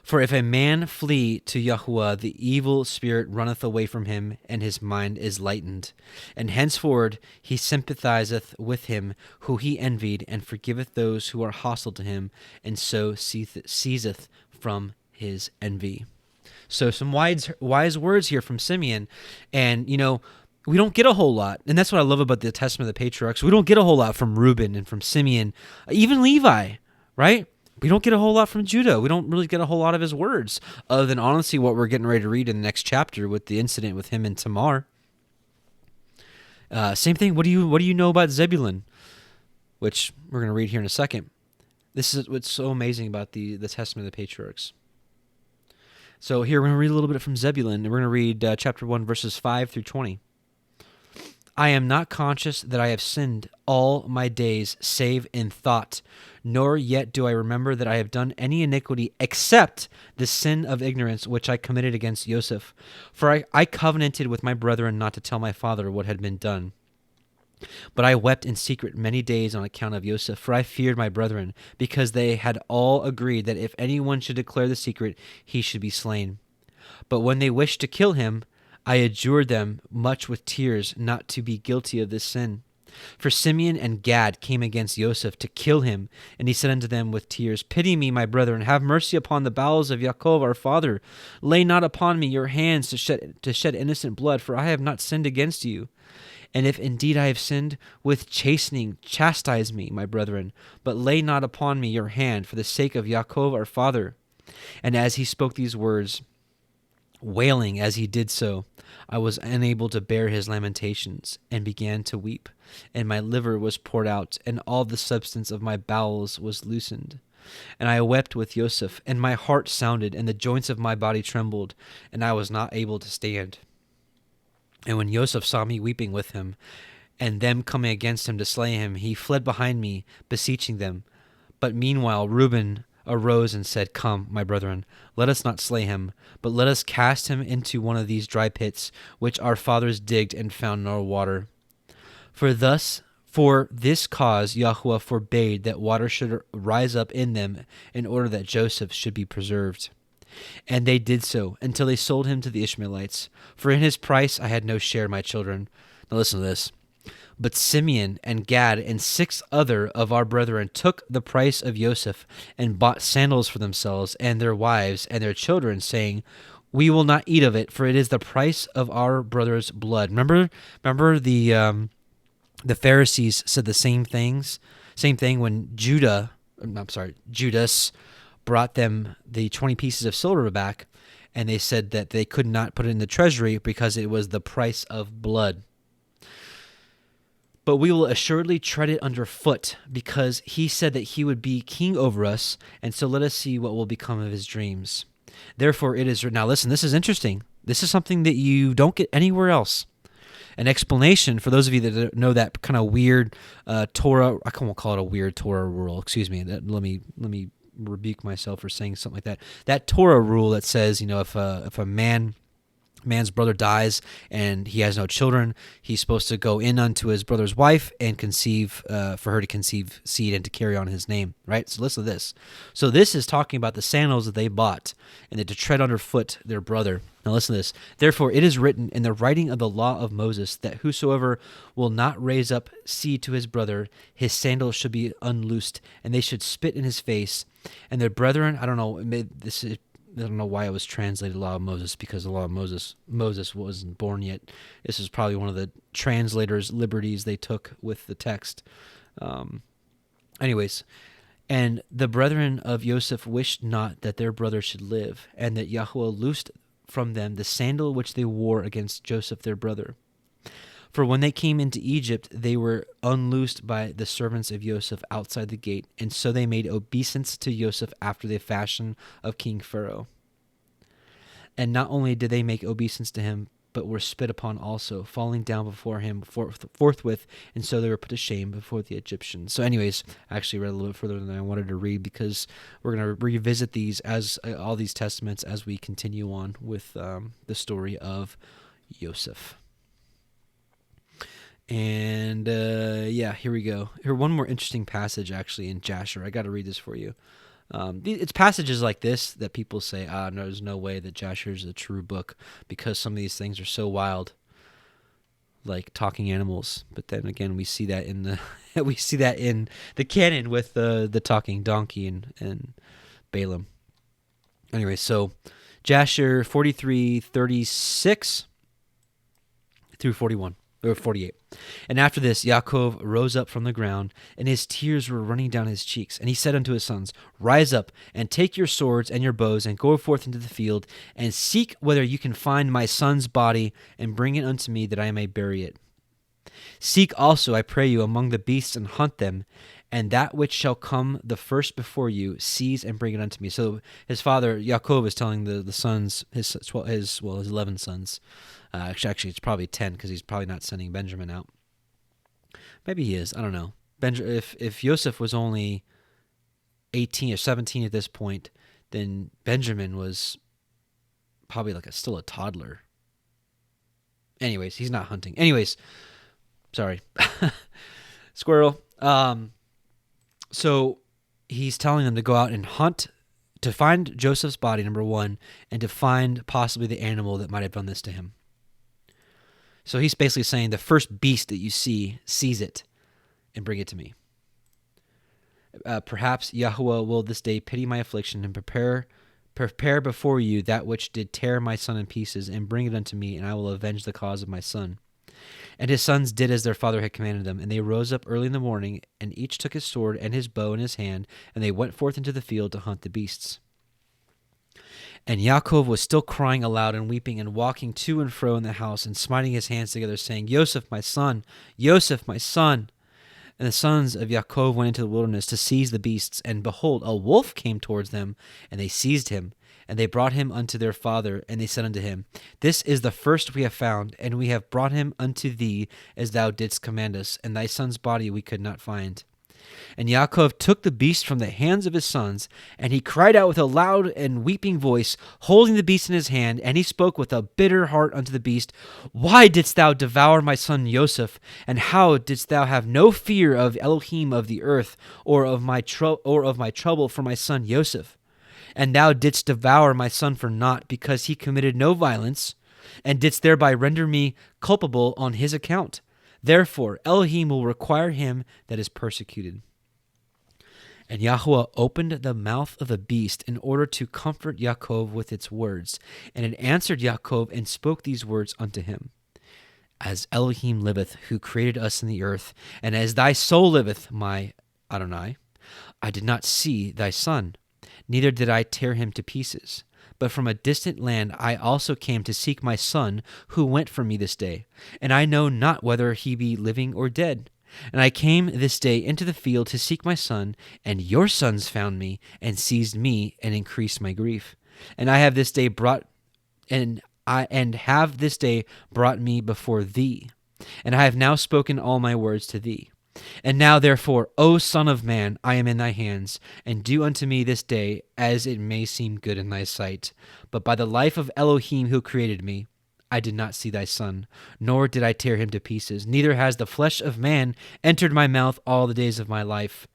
A: For if a man flee to Yahuwah, the evil spirit runneth away from him, and his mind is lightened. And henceforward he sympathizeth with him who he envied, and forgiveth those who are hostile to him, and so ceaseth from his envy. So some wise words here from Simeon, and we don't get a whole lot, and that's what I love about the Testament of the Patriarchs. We don't get a whole lot from Reuben and from Simeon, even Levi, right? We don't get a whole lot from Judah. We don't really get a whole lot of his words, other than honestly what we're getting ready to read in the next chapter with the incident with him and Tamar. Same thing. What do you know about Zebulon, which we're going to read here in a second. This is what's so amazing about the Testament of the Patriarchs. So here we're going to read a little bit from Zebulon, and we're going to read chapter 1, verses 5 through 20. I am not conscious that I have sinned all my days, save in thought, nor yet do I remember that I have done any iniquity except the sin of ignorance which I committed against Yosef. For I covenanted with my brethren not to tell my father what had been done. But I wept in secret many days on account of Yosef, for I feared my brethren, because they had all agreed that if anyone should declare the secret, he should be slain. But when they wished to kill him, I adjured them much with tears not to be guilty of this sin. For Simeon and Gad came against Yosef to kill him, and he said unto them with tears, Pity me, my brethren, have mercy upon the bowels of Yaakov our father. Lay not upon me your hands to shed innocent blood, for I have not sinned against you. And if indeed I have sinned, with chastening chastise me, my brethren, but lay not upon me your hand for the sake of Yaakov our father. And as he spoke these words, wailing as he did so, I was unable to bear his lamentations, and began to weep, and my liver was poured out, and all the substance of my bowels was loosened. And I wept with Yosef, and my heart sounded, and the joints of my body trembled, and I was not able to stand. And when Yosef saw me weeping with him, and them coming against him to slay him, he fled behind me, beseeching them. But meanwhile Reuben arose and said, Come, my brethren, let us not slay him, but let us cast him into one of these dry pits, which our fathers digged and found no water. For this cause Yahuwah forbade that water should rise up in them, in order that Joseph should be preserved. And they did so, until they sold him to the Ishmaelites. For in his price I had no share, my children. Now listen to this. But Simeon and Gad and 6 other of our brethren took the price of Yosef, and bought sandals for themselves and their wives and their children, saying, We will not eat of it, for it is the price of our brother's blood. Remember the Pharisees said the same thing when Judas brought them the 20 pieces of silver back, and they said that they could not put it in the treasury because it was the price of blood. But we will assuredly tread it underfoot, because he said that he would be king over us, and so let us see what will become of his dreams. Therefore it is written. Now listen, this is interesting. This is something that you don't get anywhere else. An explanation for those of you that know that kind of weird Torah. I won't call it a weird Torah rule. Excuse me. Let me rebuke myself for saying something like that. That Torah rule that says, if a man's brother dies and he has no children, he's supposed to go in unto his brother's wife and conceive, for her to conceive seed and to carry on his name, right? So listen to this. So this is talking about the sandals that they bought, and that to tread underfoot their brother. Now listen to this. Therefore it is written in the writing of the law of Moses, that whosoever will not raise up seed to his brother, his sandals should be unloosed, and they should spit in his face. And their brethren, I don't know why it was translated law of Moses, because the law of Moses wasn't born yet. This is probably one of the translators' liberties they took with the text. Anyways, and the brethren of Joseph wished not that their brother should live, and that Yahuwah loosed from them the sandal which they wore against Joseph their brother. For when they came into Egypt, they were unloosed by the servants of Yosef outside the gate, and so they made obeisance to Yosef after the fashion of King Pharaoh. And not only did they make obeisance to him, but were spit upon also, falling down before him forthwith, and so they were put to shame before the Egyptians. So anyways, I actually read a little bit further than I wanted to read, because we're going to revisit these as all these testaments as we continue on with the story of Yosef. And here we go. Here, one more interesting passage actually in Jasher. I got to read this for you. It's passages like this that people say, no, there's no way that Jasher is a true book, because some of these things are so wild, like talking animals. But then again, we see that in the canon with the talking donkey and Balaam. Anyway, so Jasher 43:36 through 41. Or 48. And after this, Yaakov rose up from the ground, and his tears were running down his cheeks. And he said unto his sons, Rise up, and take your swords and your bows, and go forth into the field, and seek whether you can find my son's body, and bring it unto me, that I may bury it. Seek also, I pray you, among the beasts, and hunt them, and that which shall come the first before you, seize and bring it unto me. So his father, Yaakov, is telling the sons, his 11 sons. Actually, it's probably 10, because he's probably not sending Benjamin out. Maybe he is. I don't know. If Yosef was only 18 or 17 at this point, then Benjamin was probably still a toddler. Anyways, he's not hunting. Anyways, sorry. Squirrel. So he's telling them to go out and hunt, to find Joseph's body, number one, and to find possibly the animal that might have done this to him. So he's basically saying, the first beast that you see, seize it and bring it to me. Perhaps Yahweh will this day pity my affliction and prepare before you that which did tear my son in pieces, and bring it unto me, and I will avenge the cause of my son. And his sons did as their father had commanded them, and they rose up early in the morning, and each took his sword and his bow in his hand, and they went forth into the field to hunt the beasts. And Yaakov was still crying aloud and weeping, and walking to and fro in the house, and smiting his hands together, saying, Yosef, my son, Yosef, my son. And the sons of Yaakov went into the wilderness to seize the beasts, and behold, a wolf came towards them, and they seized him. And they brought him unto their father, and they said unto him, This is the first we have found, and we have brought him unto thee, as thou didst command us, and thy son's body we could not find. And Yaakov took the beast from the hands of his sons, and he cried out with a loud and weeping voice, holding the beast in his hand, and he spoke with a bitter heart unto the beast, Why didst thou devour my son Yosef? And how didst thou have no fear of Elohim of the earth, or of my trouble for my son Yosef? And thou didst devour my son for naught, because he committed no violence, and didst thereby render me culpable on his account. Therefore Elohim will require him that is persecuted. And Yahweh opened the mouth of the beast in order to comfort Yaakov with its words. And it answered Yaakov and spoke these words unto him. As Elohim liveth, who created us in the earth, and as thy soul liveth, my Adonai, I did not see thy son, neither did I tear him to pieces. But from a distant land I also came to seek my son, who went from me this day. And I know not whether he be living or dead. And I came this day into the field to seek my son, and your sons found me, and seized me, and increased my grief. And I have this day brought me before thee. And I have now spoken all my words to thee. And now, therefore, O Son of Man, I am in thy hands, and do unto me this day as it may seem good in thy sight. But by the life of Elohim who created me, I did not see thy son, nor did I tear him to pieces, neither has the flesh of man entered my mouth all the days of my life.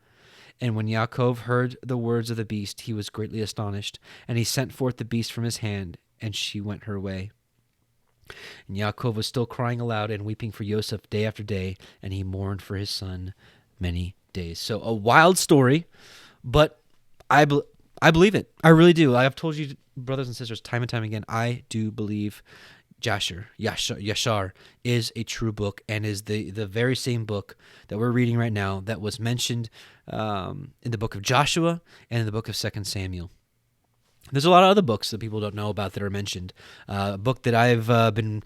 A: And when Yaakov heard the words of the beast, he was greatly astonished, and he sent forth the beast from his hand, and she went her way. And Yaakov was still crying aloud and weeping for Yosef day after day, and he mourned for his son many days. So a wild story, but I believe it. I really do. I've told you, brothers and sisters, time and time again, I do believe Yashar is a true book, and is the very same book that we're reading right now that was mentioned in the book of Joshua and in the book of 2 Samuel. There's a lot of other books that people don't know about that are mentioned. A book that I've been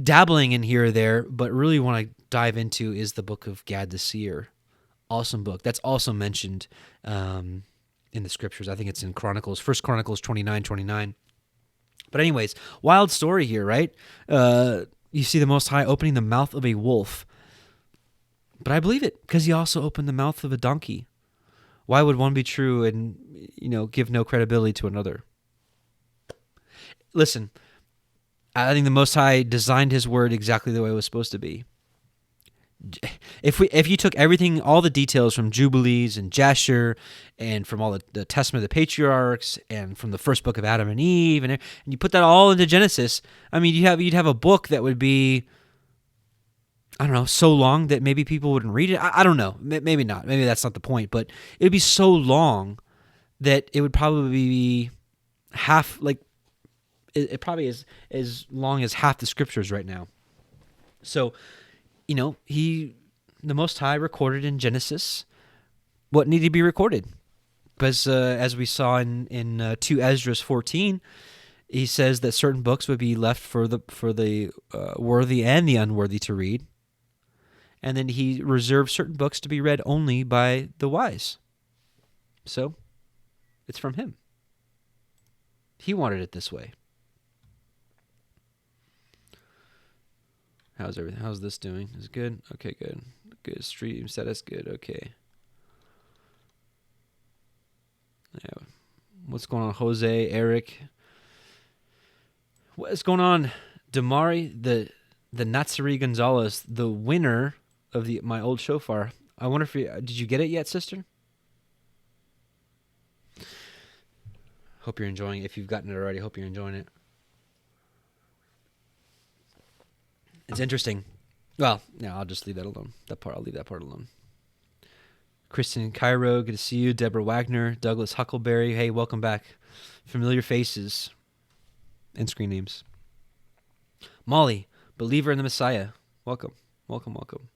A: dabbling in here or there, but really want to dive into is the book of Gad the Seer. Awesome book. That's also mentioned in the scriptures. I think it's in Chronicles, 1 Chronicles 29:29. But anyways, wild story here, right? You see the Most High opening the mouth of a wolf. But I believe it because he also opened the mouth of a donkey. Why would one be true and, give no credibility to another? Listen, I think the Most High designed his word exactly the way it was supposed to be. If you took everything, all the details from Jubilees and Jasher, and from all the Testament of the Patriarchs, and from the first book of Adam and Eve, and you put that all into Genesis, I mean, you'd have a book that would be, I don't know, so long that maybe people wouldn't read it. I don't know. Maybe not. Maybe that's not the point. But it would be so long that it would probably be half, like, it probably is as long as half the scriptures right now. So, the Most High recorded in Genesis what needed to be recorded. Because as we saw in 2 Esdras 14, he says that certain books would be left for the worthy and the unworthy to read. And then he reserved certain books to be read only by the wise. So, it's from him. He wanted it this way. How's everything? How's this doing? Is it good? Okay, good. Good. Stream status, good. Okay. Yeah. What's going on, Jose, Eric? What is going on, Damari, the Natsari Gonzalez, the winner of my old shofar? I wonder if did you get it yet, sister? Hope you're enjoying it. If you've gotten it already, hope you're enjoying it. It's interesting. Well, no, I'll just leave that alone. I'll leave that part alone. Kristen Cairo, good to see you. Deborah Wagner, Douglas Huckleberry. Hey, welcome back. Familiar faces and screen names. Molly, believer in the Messiah. Welcome. Welcome, welcome.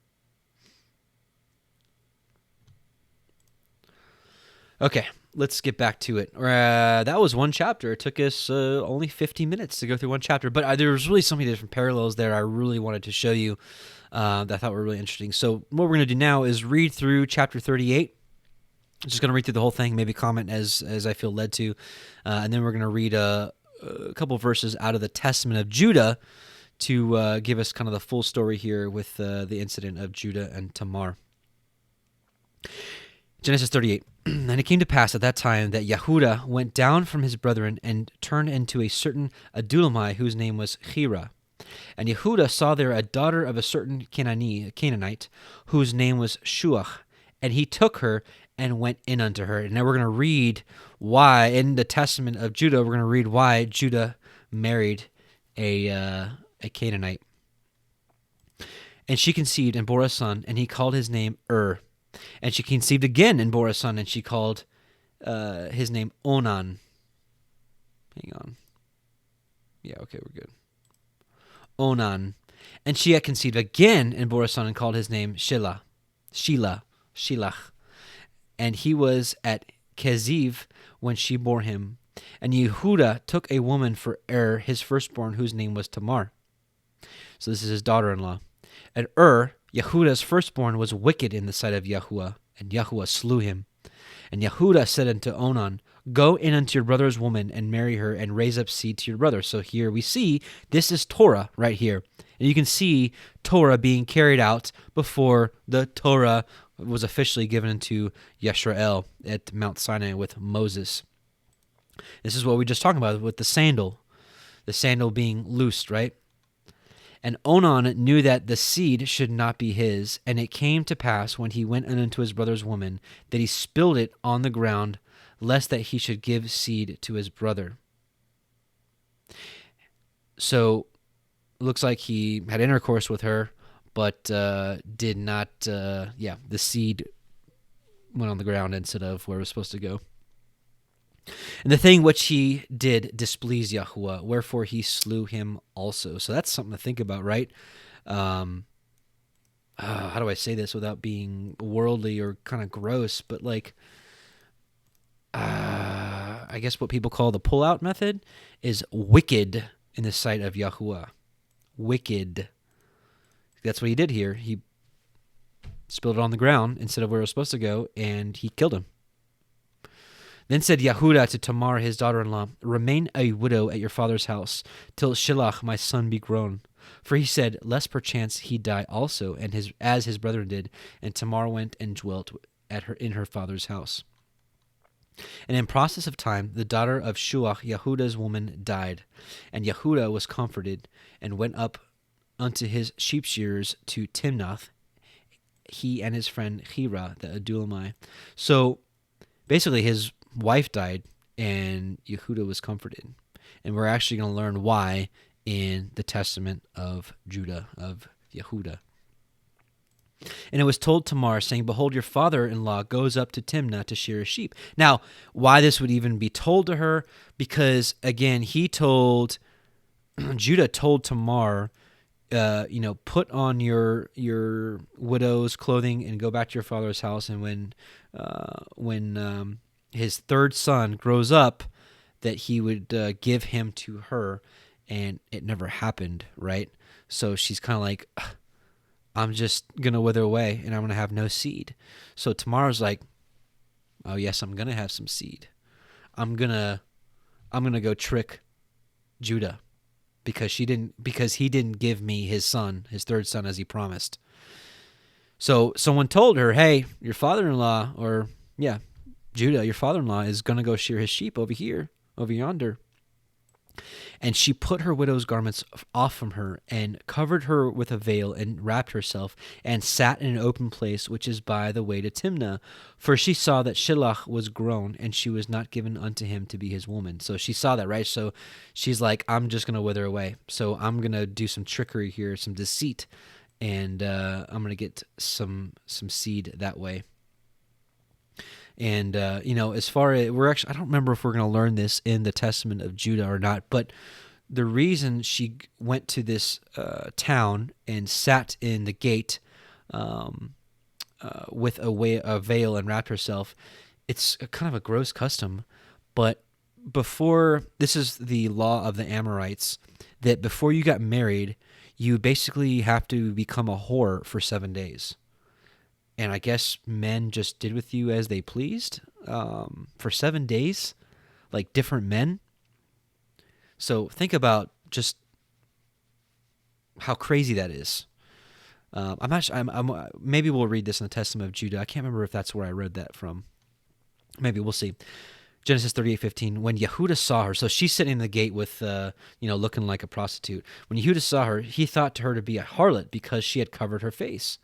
A: Okay, let's get back to it. That was one chapter. It took us only 50 minutes to go through one chapter, but there was really so many different parallels there I really wanted to show you that I thought were really interesting. So what we're going to do now is read through chapter 38. I'm just going to read through the whole thing, maybe comment as I feel led to, and then we're going to read a couple of verses out of the Testament of Judah to give us kind of the full story here with the incident of Judah and Tamar. Genesis 38. And it came to pass at that time that Yehudah went down from his brethren and turned into a certain Adulamite whose name was Hira. And Yehudah saw there a daughter of a certain Canaanite whose name was Shuach. And he took her and went in unto her. And now we're going to read why, in the Testament of Judah, we're going to read why Judah married a Canaanite. And she conceived and bore a son, and he called his name And she conceived again and bore a son, and she called his name Onan. Hang on. Yeah, okay, we're good. Onan. And she had conceived again and bore a son, and called his name Shelach. And he was at Keziv when she bore him. And Yehudah took a woman for his firstborn, whose name was Tamar. So this is his daughter-in-law. And Yehudah's firstborn was wicked in the sight of Yahuwah, and Yahuwah slew him. And Yehudah said unto Onan, Go in unto your brother's woman, and marry her, and raise up seed to your brother. So here we see, this is Torah right here. And you can see Torah being carried out before the Torah was officially given to Yisrael at Mount Sinai with Moses. This is what we just talked about with the sandal being loosed, right? And Onan knew that the seed should not be his, and it came to pass when he went unto his brother's woman that he spilled it on the ground, lest that he should give seed to his brother. So it looks like he had intercourse with her, but did not, the seed went on the ground instead of where it was supposed to go. And the thing which he did displeased Yahuwah, wherefore he slew him also. So that's something to think about, right? How do I say this without being worldly or kind of gross? But I guess what people call the pull-out method is wicked in the sight of Yahuwah. wicked. That's what he did here. He spilled it on the ground instead of where it was supposed to go, and he killed him. Then said Yehuda to Tamar, his daughter-in-law, "Remain a widow at your father's house, till Shilach my son be grown." For he said, "Lest perchance he die also, and as his brethren did." And Tamar went and dwelt in her father's house. And in process of time, the daughter of Shuach, Yehuda's woman, died. And Yehuda was comforted, and went up unto his sheep shearers to Timnath, he and his friend Hira, the Adullamite. So basically his wife died, and Yehuda was comforted. And we're actually going to learn why in the Testament of Judah, of Yehuda. And it was told Tamar, saying, "Behold, your father-in-law goes up to Timnah to shear his sheep." Now, why this would even be told to her? Because, again, Judah told Tamar, put on your widow's clothing and go back to your father's house. And when his third son grows up, that he would give him to her, and it never happened, right? So she's kind of like, I'm just going to wither away, and I'm going to have no seed. So Tamar's like, oh, yes, I'm going to have some seed. I'm going to go trick Judah because he didn't give me his son, his third son, as he promised. So someone told her, hey, your father-in-law, Judah, your father-in-law is going to go shear his sheep over here, over yonder. And she put her widow's garments off from her, and covered her with a veil, and wrapped herself, and sat in an open place, which is by the way to Timnah. For she saw that Shilach was grown, and she was not given unto him to be his woman. So she saw that, right? So she's like, I'm just going to wither away. So I'm going to do some trickery here, some deceit, and I'm going to get some seed that way. And, as far as I don't remember if we're going to learn this in the Testament of Judah or not, but the reason she went to this town and sat in the gate with a veil and wrapped herself, it's kind of a gross custom. But this is the law of the Amorites, that before you got married, you basically have to become a whore for 7 days. And I guess men just did with you as they pleased for 7 days, like different men. So think about just how crazy that is. Maybe we'll read this in the Testament of Judah. I can't remember if that's where I read that from. Maybe we'll see. Genesis 38:15. When Yehuda saw her, so she's sitting in the gate with, looking like a prostitute. When Yehuda saw her, he thought to her to be a harlot because she had covered her face.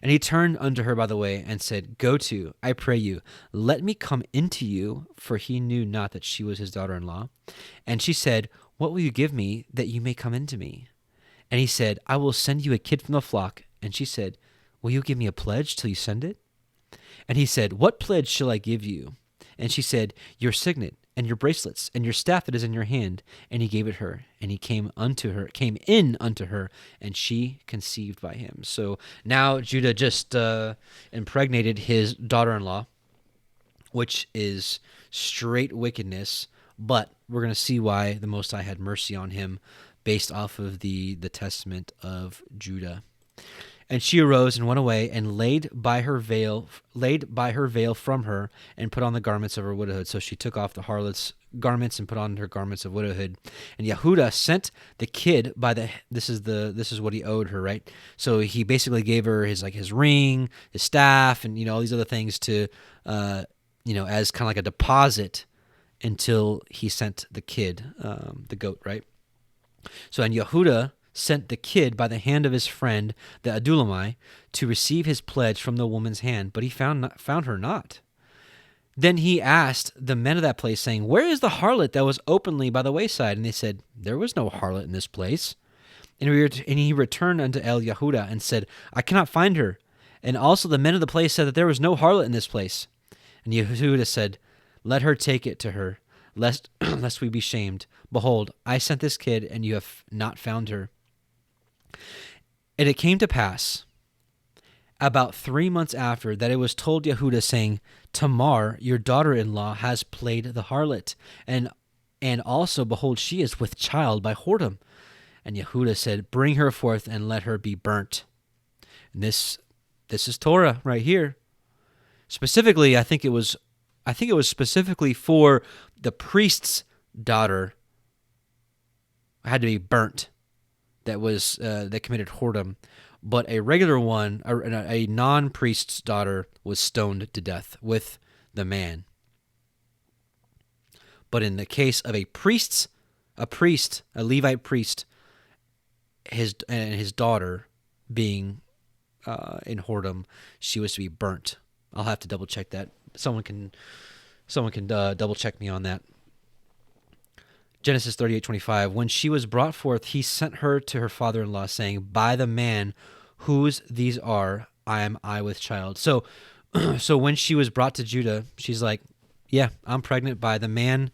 A: And he turned unto her by the way and said, Go to, I pray you, let me come into you, for he knew not that she was his daughter-in-law. And she said, What will you give me that you may come into me? And he said, I will send you a kid from the flock. And she said, Will you give me a pledge till you send it? And he said, What pledge shall I give you? And she said, Your signet, and your bracelets, and your staff that is in your hand. And he gave it her, and he came in unto her, and she conceived by him. So now Judah just impregnated his daughter-in-law, which is straight wickedness, but we're going to see why the Most High had mercy on him based off of the Testament of Judah. And she arose and went away, and laid by her veil from her, and put on the garments of her widowhood. So she took off the harlot's garments and put on her garments of widowhood. And Yehuda sent the kid this is what he owed her, right? So he basically gave her his ring, his staff, and all these other things to as kind of like a deposit until he sent the kid, the goat, right? So and Yehuda sent the kid by the hand of his friend, the Adullamite, to receive his pledge from the woman's hand, but he found her not. Then he asked the men of that place, saying, Where is the harlot that was openly by the wayside? And they said, There was no harlot in this place. And he returned unto Yehuda and said, I cannot find her. And also the men of the place said that there was no harlot in this place. And Yehuda said, Let her take it to her, lest we be shamed. Behold, I sent this kid, and you have not found her. And it came to pass, about 3 months after, that it was told Yehuda, saying, Tamar, your daughter-in-law, has played the harlot, and also, behold, she is with child by whoredom.
B: And Yehuda said, "Bring her forth and let her be burnt." And this is Torah right here. Specifically, I think it was specifically for the priest's daughter had to be burnt. That was that committed whoredom, but a regular one, a non-priest's daughter, was stoned to death with the man. But in the case of a Levite priest, his daughter being in whoredom, she was to be burnt. I'll have to double check that. Someone can double check me on that. Genesis 38:25. When she was brought forth, he sent her to her father-in-law, saying, "By the man whose these are, I with child." So when she was brought to Judah, she's like, "Yeah, I'm pregnant by the man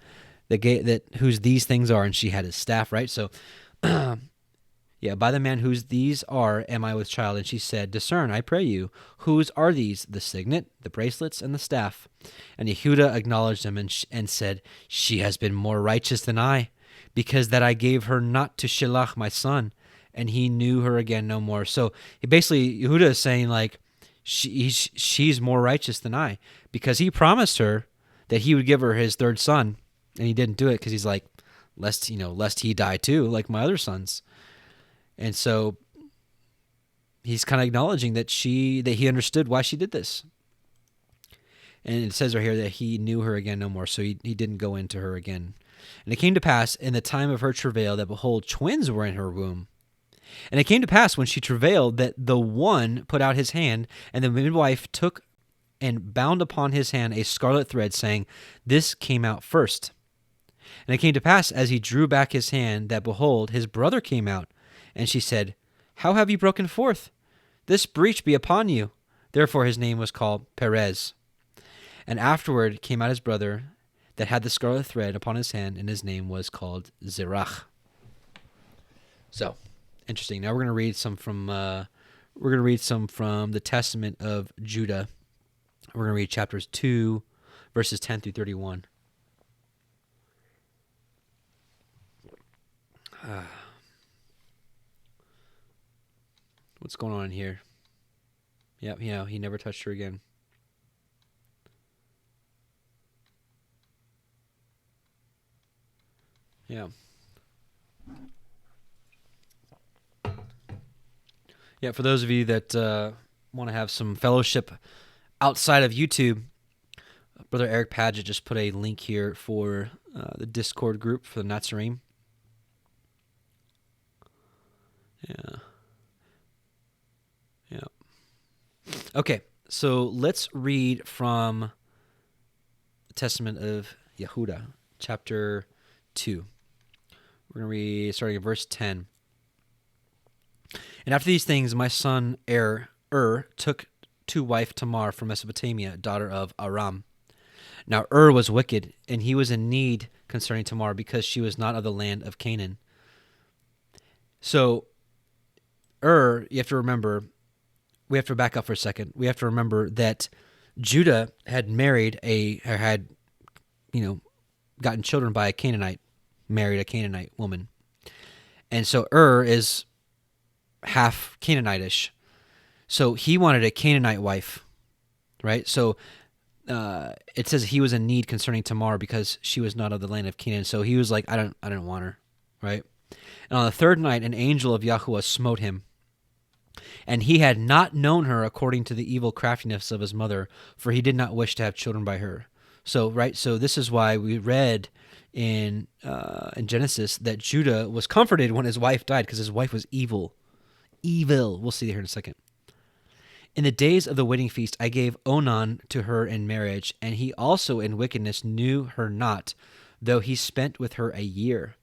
B: that whose these things are," and she had his staff, right? So, yeah, "By the man whose these are, am I with child?" And she said, "Discern, I pray you, whose are these? The signet, the bracelets, and the staff." And Yehuda acknowledged him and said, "She has been more righteous than I, because that I gave her not to Shilach my son, and he knew her again no more." So basically, Yehuda is saying like, she's more righteous than I, because he promised her that he would give her his third son, and he didn't do it because he's like, lest he die too, like my other sons. And so he's kind of acknowledging that he understood why she did this. And it says right here that he knew her again no more, so he didn't go into her again. And it came to pass in the time of her travail that, behold, twins were in her womb. And it came to pass when she travailed that the one put out his hand, and the midwife took and bound upon his hand a scarlet thread, saying, "This came out first." And it came to pass as he drew back his hand that, behold, his brother came out. And she said, "How have you broken forth? This breach be upon you." Therefore his name was called Perez. And afterward came out his brother that had the scarlet thread upon his hand, and his name was called Zerach. So, interesting. Now we're going to read some from the Testament of Judah. We're going to read chapters 2, verses 10 through 31. What's going on here? Yep, he never touched her again. Yeah. Yeah, for those of you that want to have some fellowship outside of YouTube, Brother Eric Padgett just put a link here for the Discord group for the Nazarene. Yeah. Okay, so let's read from the Testament of Yehuda, chapter 2. We're going to read starting at verse 10. "And after these things, my son took to wife Tamar from Mesopotamia, daughter of Aram. Now was wicked, and he was in need concerning Tamar, because she was not of the land of Canaan." So, you have to remember, we have to back up for a second. We have to remember that Judah had gotten children by a Canaanite, married a Canaanite woman. And so is half Canaanitish. So he wanted a Canaanite wife, right? So it says he was in need concerning Tamar because she was not of the land of Canaan. So he was like, I don't want her, right? And on the third night, an angel of YHWH smote him. And he had not known her according to the evil craftiness of his mother, for he did not wish to have children by her. So, right, so this is why we read in Genesis that Judah was comforted when his wife died, because his wife was evil. Evil. We'll see here in a second. "In the days of the wedding feast, I gave Onan to her in marriage, and he also in wickedness knew her not, though he spent with her a year."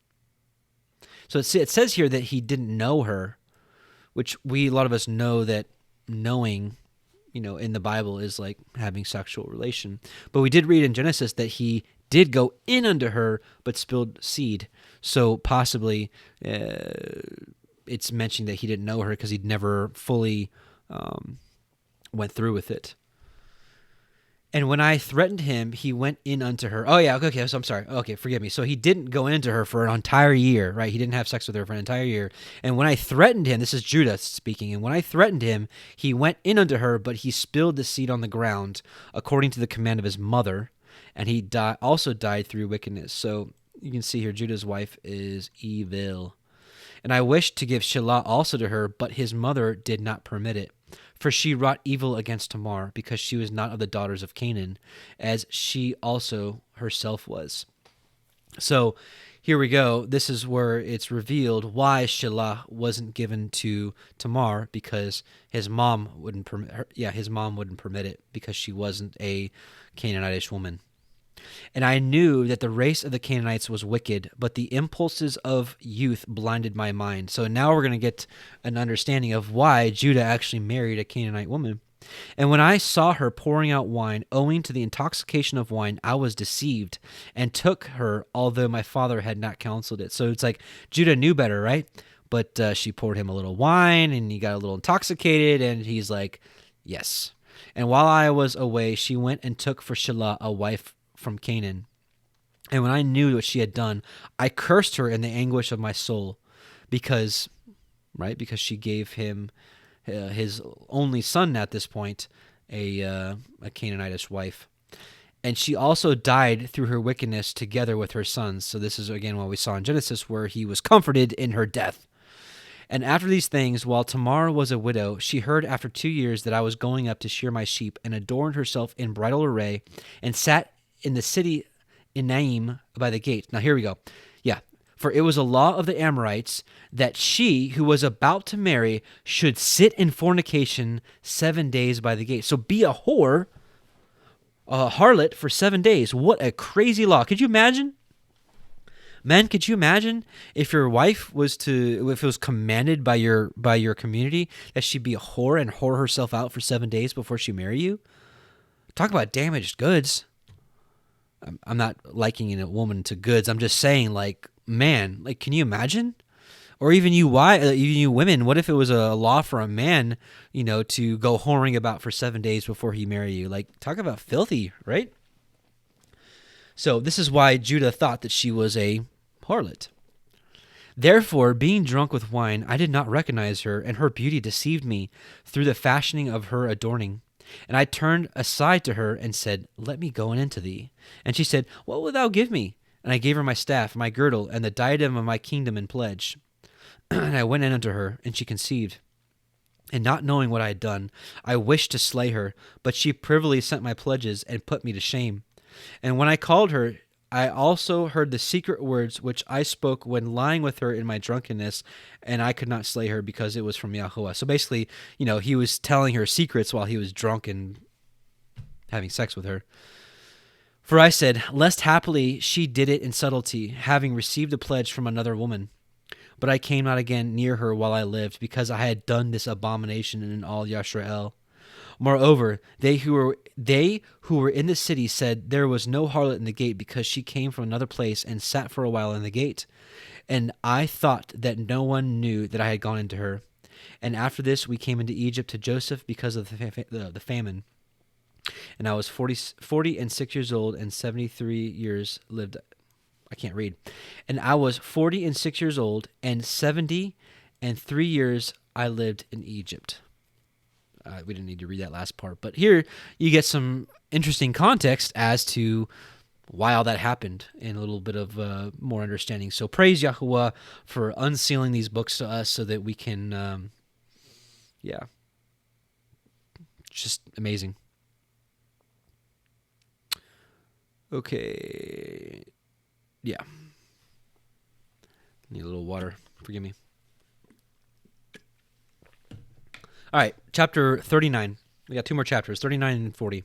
B: So it says here that he didn't know her, which a lot of us know that knowing, in the Bible is like having sexual relation. But we did read in Genesis that he did go in unto her, but spilled seed. So possibly it's mentioned that he didn't know her because he'd never fully went through with it. And when I threatened him, he went in unto her. Oh, yeah, okay, so I'm sorry. Okay, forgive me. So he didn't go into her for an entire year, right? He didn't have sex with her for an entire year. And when I threatened him, this is Judah speaking, and when I threatened him, he went in unto her, but he spilled the seed on the ground, according to the command of his mother, and he also died through wickedness. So you can see here, Judah's wife is evil. And I wished to give Shelah also to her, but his mother did not permit it. For she wrought evil against Tamar, because she was not of the daughters of Canaan, as she also herself was. So here we go. This is where it's revealed why Shelah wasn't given to Tamar, because his mom wouldn't permit her. Yeah, his mom wouldn't permit it because she wasn't a Canaanitish woman. And I knew that the race of the Canaanites was wicked, but the impulses of youth blinded my mind. So now we're going to get an understanding of why Judah actually married a Canaanite woman. And when I saw her pouring out wine, owing to the intoxication of wine, I was deceived and took her, although my father had not counseled it. So it's like Judah knew better, right? But she poured him a little wine, and he got a little intoxicated, and he's like, yes. And while I was away, she went and took for Shelah a wife from Canaan. And when I knew what she had done, I cursed her in the anguish of my soul, because she gave him his only son at this point, a Canaanitish wife. And she also died through her wickedness together with her sons. So this is again what we saw in Genesis, where he was comforted in her death. And after these things, while Tamar was a widow, she heard after 2 years that I was going up to shear my sheep, and adorned herself in bridal array, and sat in the city in Naim by the gate. Now here we go. Yeah. For it was a law of the Amorites that she who was about to marry should sit in fornication 7 days by the gate. So be a whore, a harlot for 7 days. What a crazy law. Could you imagine? Men, could you imagine if your wife if it was commanded by your community that she be a whore and whore herself out for 7 days before she marry you? Talk about damaged goods. I'm not likening a woman to goods. I'm just saying, like, man, like, can you imagine? Or even you women, what if it was a law for a man, to go whoring about for 7 days before he marry you? Like, talk about filthy, right? So this is why Judah thought that she was a harlot. Therefore, being drunk with wine, I did not recognize her, and her beauty deceived me through the fashioning of her adorning. And I turned aside to her and said, let me go in to thee. And she said, what wilt thou give me? And I gave her my staff, my girdle, and the diadem of my kingdom in pledge. And I went in unto her, and she conceived. And not knowing what I had done, I wished to slay her, but she privily sent my pledges and put me to shame. And when I called her, I also heard the secret words which I spoke when lying with her in my drunkenness, and I could not slay her because it was from YHWH. So basically, he was telling her secrets while he was drunk and having sex with her. For I said, lest happily she did it in subtlety, having received a pledge from another woman. But I came not again near her while I lived, because I had done this abomination in all Yisrael. Moreover, they who were in the city said there was no harlot in the gate, because she came from another place and sat for a while in the gate. And I thought that no one knew that I had gone into her. And after this we came into Egypt to Joseph because of the famine. And I was 40 and 6 years old, and 73 years lived. I can't read. And I was 40 and 6 years old, and 73 years I lived in Egypt. We didn't need to read that last part, but here you get some interesting context as to why all that happened and a little bit of more understanding. So praise YHWH for unsealing these books to us so that we can, just amazing. Okay, yeah. Need a little water. Forgive me. All right, chapter 39. We got 2 more chapters, 39 and 40.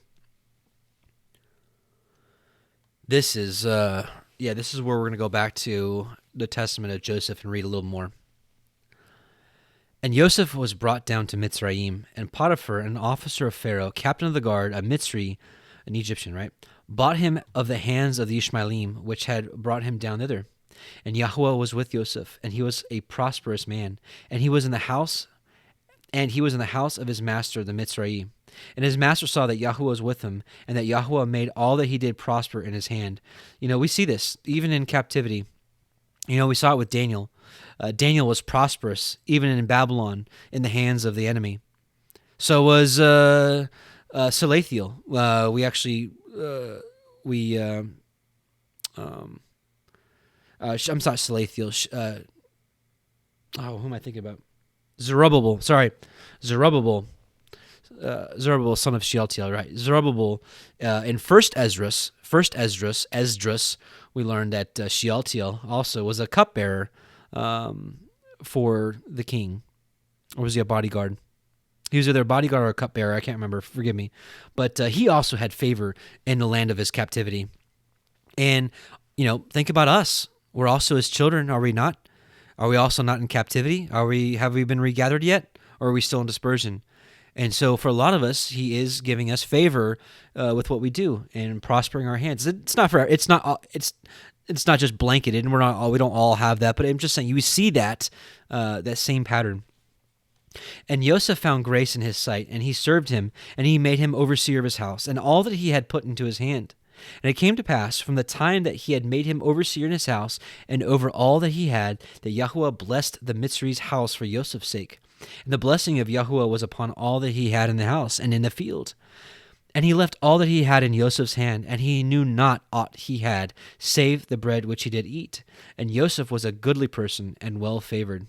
B: This is where we're going to go back to the testament of Joseph and read a little more. And Joseph was brought down to Mitzrayim, and Potiphar, an officer of Pharaoh, captain of the guard, a Mitzri, an Egyptian, right, bought him of the hands of the Ishmaelim, which had brought him down thither. And YHWH was with Joseph, and he was a prosperous man, and he was in the house of his master, the Mitzrayim. And his master saw that Yahuwah was with him, and that Yahuwah made all that he did prosper in his hand. We see this even in captivity. We saw it with Daniel. Daniel was prosperous, even in Babylon, in the hands of the enemy. So was Salathiel. I'm sorry, Salathiel. Who am I thinking about? Zerubbabel. Sorry, Zerubbabel. Zerubbabel, son of Shealtiel, right? Zerubbabel, in First Esdras, we learned that Shealtiel also was a cupbearer for the king, or was he a bodyguard? He was either a bodyguard or a cupbearer. I can't remember. Forgive me, but he also had favor in the land of his captivity. And think about us. We're also his children, are we not? Are we also not in captivity? Have we been regathered yet, or are we still in dispersion? And so for a lot of us, he is giving us favor with what we do and prospering our hands. It's not just blanketed, and we don't all have that. But I'm just saying, you see that same pattern. And Yosef found grace in his sight, and he served him, and he made him overseer of his house, and all that he had put into his hand. And it came to pass, from the time that he had made him overseer in his house, and over all that he had, that Yahuwah blessed the Mitzri's house for Yosef's sake. And the blessing of Yahuwah was upon all that he had in the house and in the field. And he left all that he had in Yosef's hand, and he knew not aught he had, save the bread which he did eat. And Yosef was a goodly person and well favored.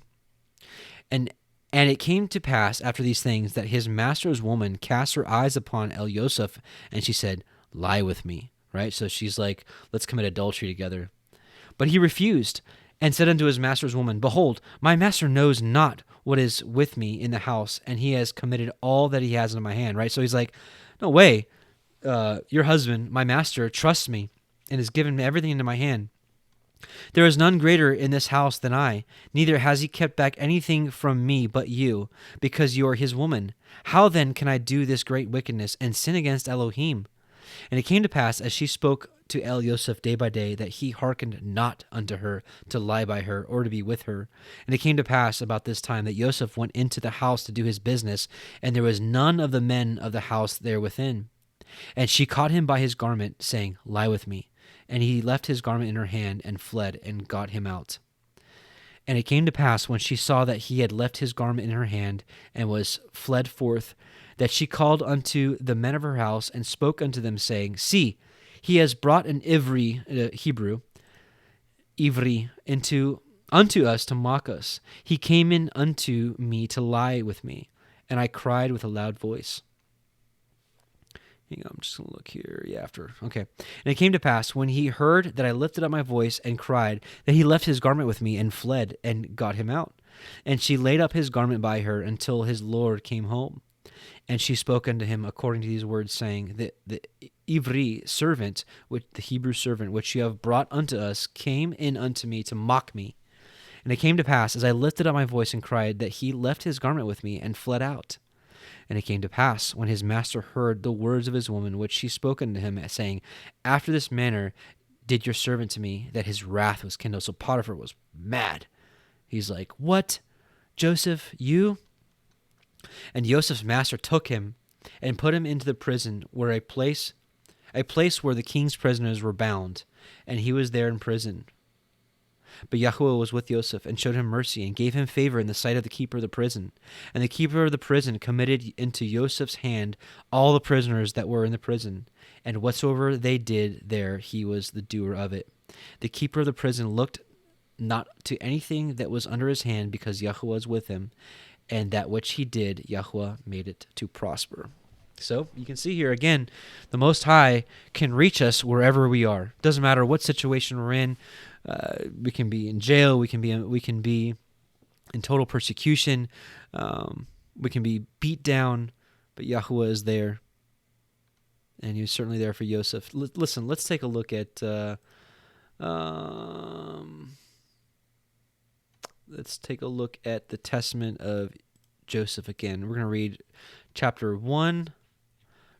B: And it came to pass after these things that his master's woman cast her eyes upon Yosef, and she said, "Lie with me." Right? So she's like, let's commit adultery together. But he refused, and said unto his master's woman, "Behold, my master knows not what is with me in the house, and he has committed all that he has into my hand." Right? So he's like, no way. Your husband, my master, trusts me and has given me everything into my hand. There is none greater in this house than I, neither has he kept back anything from me but you, because you are his woman. How then can I do this great wickedness and sin against Elohim? And it came to pass, as she spoke to Yosef day by day, that he hearkened not unto her to lie by her or to be with her. And it came to pass about this time that Yosef went into the house to do his business, and there was none of the men of the house there within. And she caught him by his garment, saying, "Lie with me." And he left his garment in her hand and fled and got him out. And it came to pass, when she saw that he had left his garment in her hand and was fled forth, that she called unto the men of her house and spoke unto them, saying, "See, he has brought an ivri," Hebrew, ivri, unto us to mock us. He came in unto me to lie with me, and I cried with a loud voice. Hang on, I'm just going to look here. Yeah, after. Okay. And it came to pass, when he heard that I lifted up my voice and cried, that he left his garment with me and fled and got him out. And she laid up his garment by her until his Lord came home. And she spoke unto him according to these words, saying, The Ivri servant, the Hebrew servant, which you have brought unto us, came in unto me to mock me. And it came to pass, as I lifted up my voice and cried, that he left his garment with me and fled out. And it came to pass, when his master heard the words of his woman, which she spoke unto him, saying, After this manner did your servant to me, that his wrath was kindled. So Potiphar was mad. He's like, "What? Joseph, you?" And Joseph's master took him and put him into the prison, where a place where the king's prisoners were bound, and he was there in prison. But Yahuwah was with Joseph, and showed him mercy, and gave him favor in the sight of the keeper of the prison. And the keeper of the prison committed into Joseph's hand all the prisoners that were in the prison, and whatsoever they did there, he was the doer of it. The keeper of the prison looked not to anything that was under his hand, because Yahuwah was with him, and that which he did, Yahuwah made it to prosper. So you can see here again, the Most High can reach us wherever we are. Doesn't matter what situation we're in. We can be in jail. We can be in total persecution. We can be beat down, but Yahuwah is there, and He was certainly there for Yosef. Listen, let's take a look at. Let's take a look at the testament of Joseph again. We're going to read chapter 1,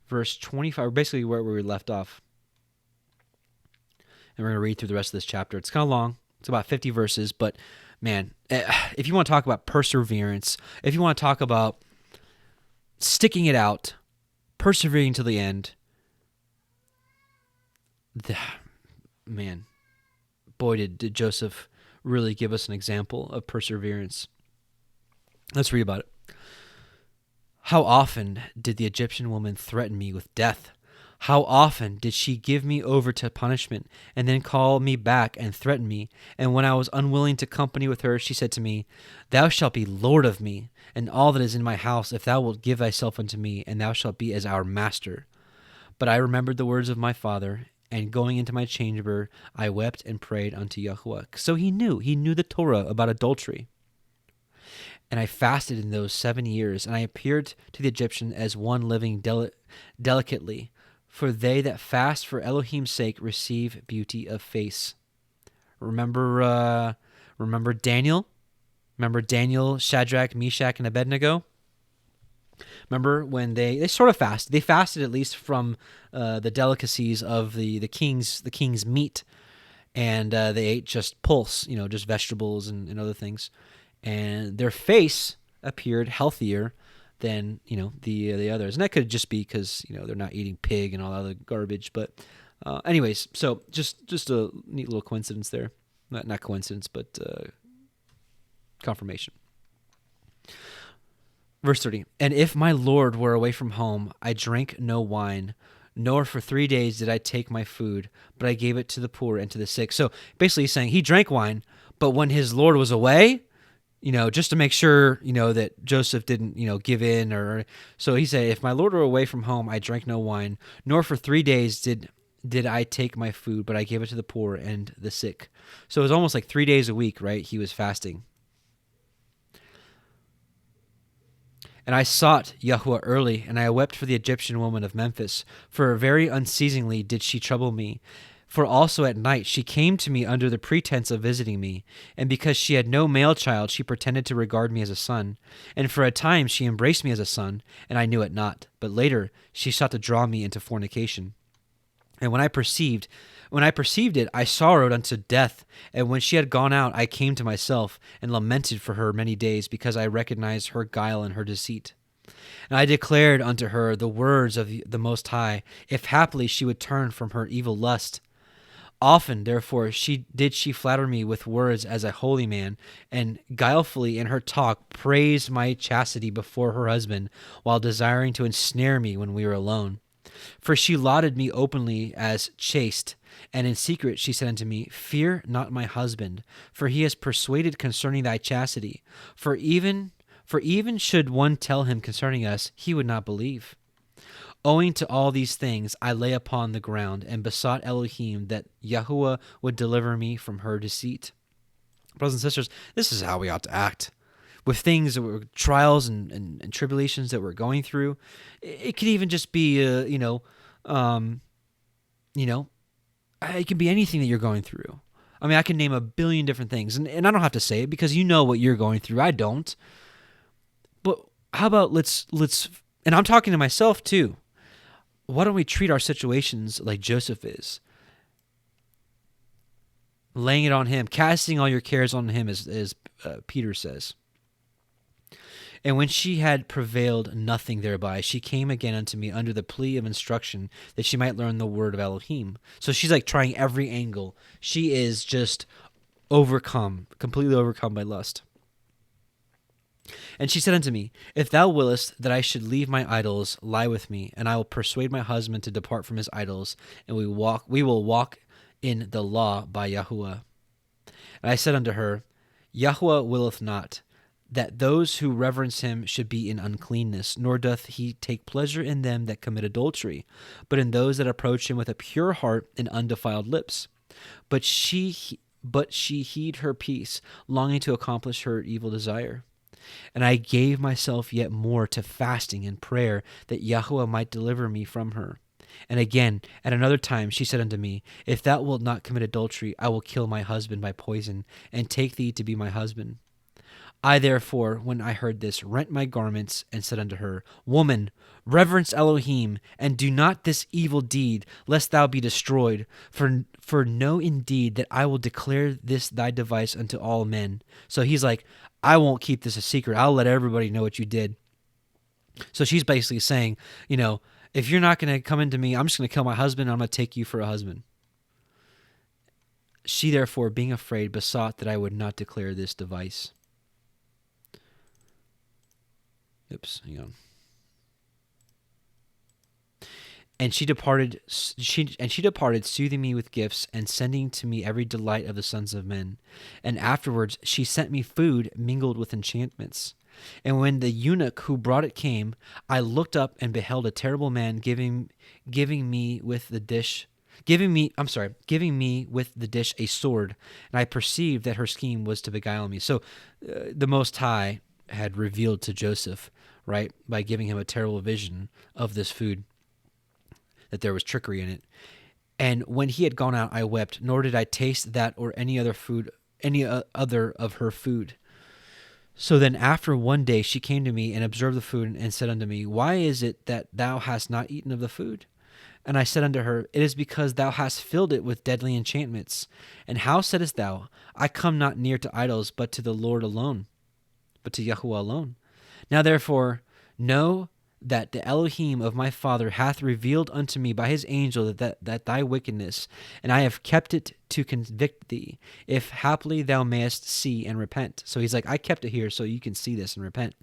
B: verse 25, basically where we left off. And we're going to read through the rest of this chapter. It's kind of long. It's about 50 verses, but man, if you want to talk about perseverance, if you want to talk about sticking it out, persevering to the end. Man, boy, did Joseph really give us an example of perseverance. Let's read about it. How often did the Egyptian woman threaten me with death? How often did she give me over to punishment and then call me back and threaten me? And when I was unwilling to company with her, she said to me, Thou shalt be Lord of me, and all that is in my house, if thou wilt give thyself unto me, and thou shalt be as our master. But I remembered the words of my father, and going into my chamber, I wept and prayed unto YHWH. So he knew the Torah about adultery. And I fasted in those 7 years, and I appeared to the Egyptian as one living delicately. For they that fast for Elohim's sake receive beauty of face. Remember Daniel? Remember Daniel, Shadrach, Meshach, and Abednego? Remember when they sort of fasted? They fasted at least from the delicacies of the king's meat, and they ate just pulse, just vegetables and other things, and their face appeared healthier than the others, and that could just be because they're not eating pig and all that other garbage. But anyways, so just a neat little coincidence there, not coincidence, but confirmation. Verse 30, and if my Lord were away from home, I drank no wine, nor for 3 days did I take my food, but I gave it to the poor and to the sick. So basically he's saying he drank wine, but when his Lord was away, just to make sure, that Joseph didn't, give in so he said, if my Lord were away from home, I drank no wine, nor for 3 days did I take my food, but I gave it to the poor and the sick. So it was almost like 3 days a week, right? He was fasting. And I sought YHWH early, and I wept for the Egyptian woman of Memphis, for very unceasingly did she trouble me. For also at night she came to me under the pretense of visiting me, and because she had no male child, she pretended to regard me as a son. And for a time she embraced me as a son, and I knew it not. But later she sought to draw me into fornication. And when I perceived it, I sorrowed unto death. And when she had gone out, I came to myself, and lamented for her many days, because I recognized her guile and her deceit. And I declared unto her the words of the Most High, if haply she would turn from her evil lust. Often, therefore, she flatter me with words as a holy man, and guilefully in her talk praised my chastity before her husband, while desiring to ensnare me when we were alone. For she lauded me openly as chaste, and in secret she said unto me, Fear not my husband, for he is persuaded concerning thy chastity. For even should one tell him concerning us, he would not believe. Owing to all these things, I lay upon the ground and besought Elohim that YHWH would deliver me from her deceit. Brothers and sisters, this is how we ought to act. With things that were trials and tribulations that we're going through, it could even just be, it can be anything that you're going through. I mean, I can name a billion different things, and I don't have to say it because you know what you're going through. I don't. But how about let's, and I'm talking to myself too. Why don't we treat our situations like Joseph is? Laying it on him, casting all your cares on him, as Peter says. And when she had prevailed nothing thereby, she came again unto me under the plea of instruction, that she might learn the word of Elohim. So she's like trying every angle. She is just completely overcome by lust. And she said unto me, If thou willest that I should leave my idols, lie with me, and I will persuade my husband to depart from his idols, and we will walk in the law by YHWH. And I said unto her, YHWH willeth not that those who reverence him should be in uncleanness, nor doth he take pleasure in them that commit adultery, but in those that approach him with a pure heart and undefiled lips. But she hid her peace, longing to accomplish her evil desire. And I gave myself yet more to fasting and prayer, that YHWH might deliver me from her. And again, at another time, she said unto me, If thou wilt not commit adultery, I will kill my husband by poison, and take thee to be my husband. I therefore, when I heard this, rent my garments, and said unto her, Woman, reverence Elohim, and do not this evil deed, lest thou be destroyed. For know indeed that I will declare this thy device unto all men. So he's like, I won't keep this a secret. I'll let everybody know what you did. So she's basically saying, If you're not going to come into me, I'm just going to kill my husband, and I'm going to take you for a husband. She therefore, being afraid, besought that I would not declare this device. Oops, hang on. And she departed, soothing me with gifts and sending to me every delight of the sons of men. And afterwards she sent me food mingled with enchantments. And when the eunuch who brought it came, I looked up and beheld a terrible man giving me with the dish a sword, and I perceived that her scheme was to beguile me. So the Most High had revealed to Joseph, right, by giving him a terrible vision of this food, that there was trickery in it. And when he had gone out, I wept, nor did I taste that or any other of her food. So then after one day she came to me and observed the food and said unto me, Why is it that thou hast not eaten of the food? And I said unto her, It is because thou hast filled it with deadly enchantments. And how saidest thou, I come not near to idols, but to the Lord alone, but to Yahuwah alone? Now therefore know that the Elohim of my father hath revealed unto me by his angel that thy wickedness, and I have kept it to convict thee, if haply thou mayest see and repent. So he's like, I kept it here so you can see this and repent.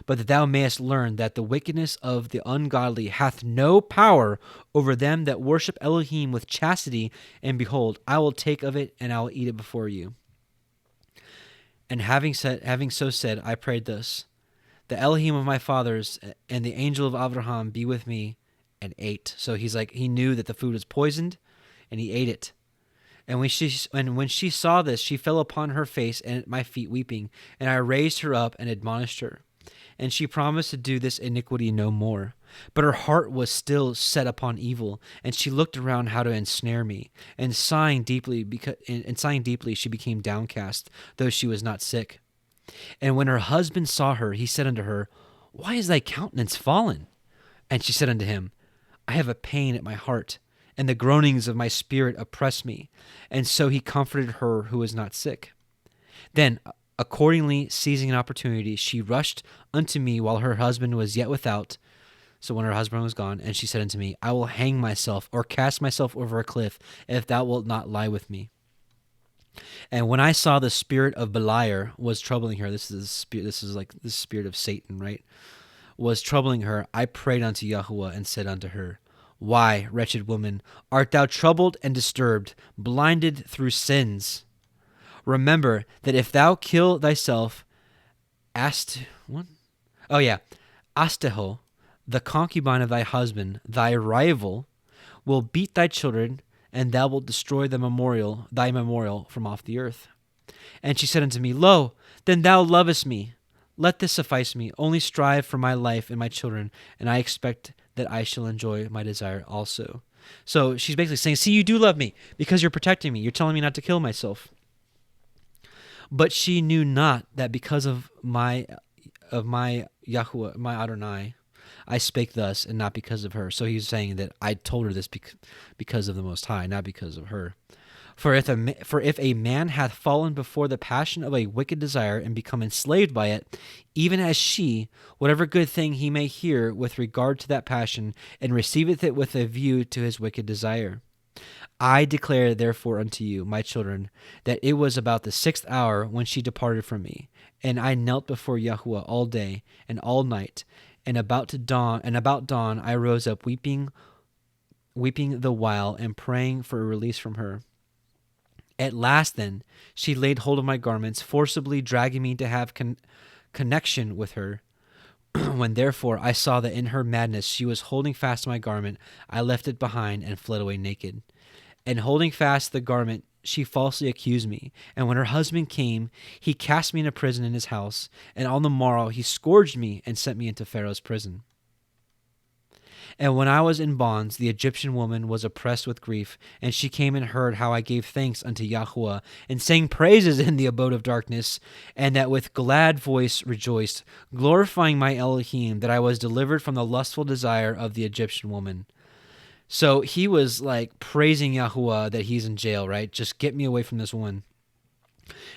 B: But that thou mayest learn that the wickedness of the ungodly hath no power over them that worship Elohim with chastity, and behold, I will take of it, and I will eat it before you. And having so said, I prayed thus, the Elohim of my fathers and the angel of Abraham be with me, and ate. So he's like, he knew that the food was poisoned, and he ate it. And when she saw this, she fell upon her face and at my feet weeping. And I raised her up and admonished her. And she promised to do this iniquity no more. But her heart was still set upon evil, and she looked around how to ensnare me. And sighing deeply, she became downcast, though she was not sick. And when her husband saw her, he said unto her, Why is thy countenance fallen? And she said unto him, I have a pain at my heart, and the groanings of my spirit oppress me. And so he comforted her who was not sick. Then, accordingly, seizing an opportunity, she rushed unto me while her husband was yet without. So when her husband was gone, and she said unto me, I will hang myself, or cast myself over a cliff, if thou wilt not lie with me. And when I saw the spirit of Beliar was troubling her, this is the spirit of Satan, right? Was troubling her, I prayed unto Yahuwah and said unto her, Why, wretched woman, art thou troubled and disturbed, blinded through sins? Remember that if thou kill thyself, Asteho, the concubine of thy husband, thy rival, will beat thy children, and thou wilt destroy thy memorial from off the earth. And she said unto me, Lo, then thou lovest me. Let this suffice me. Only strive for my life and my children, and I expect that I shall enjoy my desire also. So she's basically saying, see, you do love me because you're protecting me. You're telling me not to kill myself. But she knew not that because of my Yahuwah, my Adonai, I spake thus, and not because of her. So he's saying that I told her this because of the Most High, not because of her. For if a man hath fallen before the passion of a wicked desire and become enslaved by it, even as she, whatever good thing he may hear with regard to that passion, and receiveth it with a view to his wicked desire. I declare therefore unto you, my children, that it was about the 6th hour when she departed from me, and I knelt before Yahuwah all day and all night, and about dawn I rose up weeping the while and praying for a release from her. At last then she laid hold of my garments, forcibly dragging me to have connection with her. When therefore I saw that in her madness she was holding fast my garment, I left it behind and fled away naked. And holding fast the garment, she falsely accused me. And when her husband came, he cast me into prison in his house, and on the morrow he scourged me and sent me into Pharaoh's prison. And when I was in bonds, the Egyptian woman was oppressed with grief, and she came and heard how I gave thanks unto Yahuwah, and sang praises in the abode of darkness, and that with glad voice rejoiced, glorifying my Elohim, that I was delivered from the lustful desire of the Egyptian woman. So he was like praising Yahuwah that he's in jail, right? Just get me away from this woman.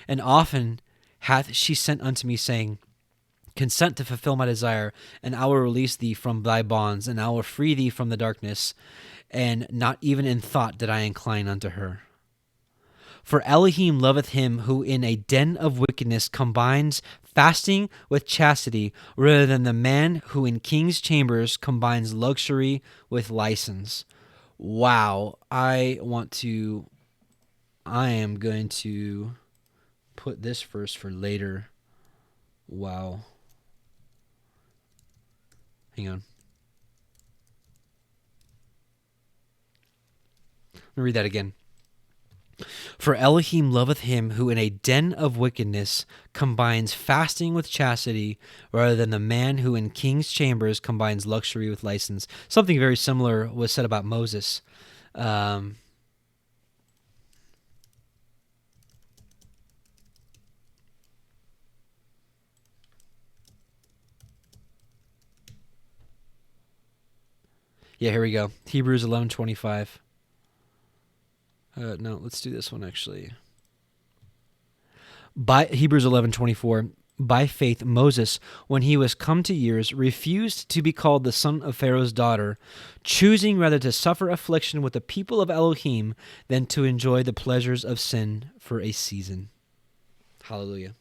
B: And often hath she sent unto me, saying, Consent to fulfill my desire, and I will release thee from thy bonds, and I will free thee from the darkness. And not even in thought did I incline unto her. For Elohim loveth him who in a den of wickedness combines fasting with chastity, rather than the man who in king's chambers combines luxury with license. Wow. I am going to put this verse for later. Wow. Hang on. Let me read that again. For Elohim loveth him who in a den of wickedness combines fasting with chastity, rather than the man who in king's chambers combines luxury with license. Something very similar was said about Moses. Yeah, here we go. Hebrews 11:25. No, let's do this one actually. By Hebrews 11:24, by faith Moses, when he was come to years, refused to be called the son of Pharaoh's daughter, choosing rather to suffer affliction with the people of Elohim than to enjoy the pleasures of sin for a season. Hallelujah.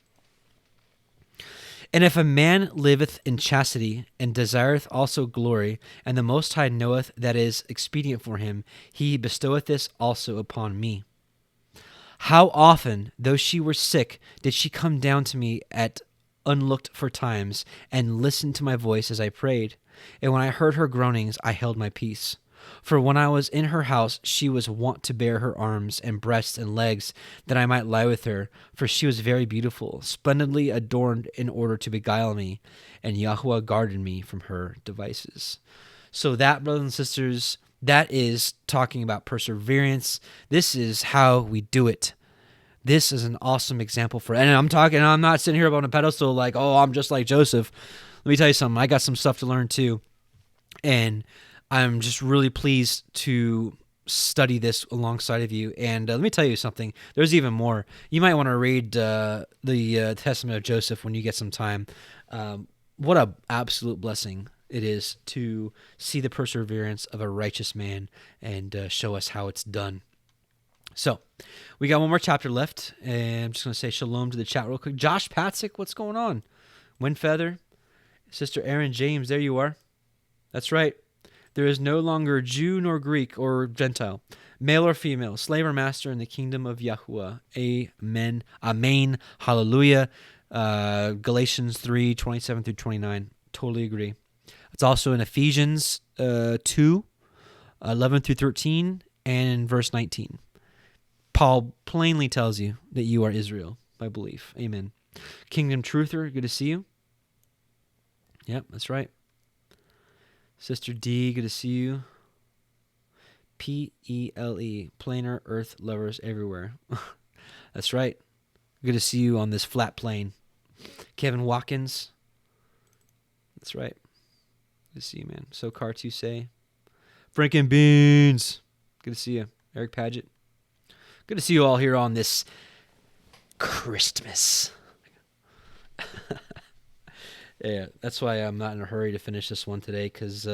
B: And if a man liveth in chastity, and desireth also glory, and the Most High knoweth that it is expedient for him, he bestoweth this also upon me. How often, though she were sick, did she come down to me at unlooked for times, and listen to my voice as I prayed? And when I heard her groanings, I held my peace. For when I was in her house, she was wont to bare her arms and breasts and legs, that I might lie with her. For she was very beautiful, splendidly adorned in order to beguile me. And Yahuwah guarded me from her devices. So that, brothers and sisters, that is talking about perseverance. This is how we do it. This is an awesome example for it. And I'm not sitting here up on a pedestal like, oh, I'm just like Joseph. Let me tell you something. I got some stuff to learn too. And I'm just really pleased to study this alongside of you. And let me tell you something. There's even more. You might want to read the Testament of Joseph when you get some time. What an absolute blessing it is to see the perseverance of a righteous man and show us how it's done. So we got one more chapter left, and I'm just going to say shalom to the chat real quick. Josh Patzik, what's going on? Windfeather, Sister Aaron James, there you are. That's right. There is no longer Jew nor Greek or Gentile, male or female, slave or master in the kingdom of Yahuwah. Amen. Amen. Hallelujah. Galatians 3:27 through 29. Totally agree. It's also in Ephesians 2:11 through 13 and in verse 19. Paul plainly tells you that you are Israel by belief. Amen. Kingdom Truther, good to see you. Yep, that's right. Sister D, good to see you. P-E-L-E, planar earth lovers everywhere. That's right. Good to see you on this flat plane. Kevin Watkins. That's right. Good to see you, man. So Carts, you say. Franken Beans. Good to see you. Eric Paget. Good to see you all here on this Christmas. Yeah, that's why I'm not in a hurry to finish this one today, because,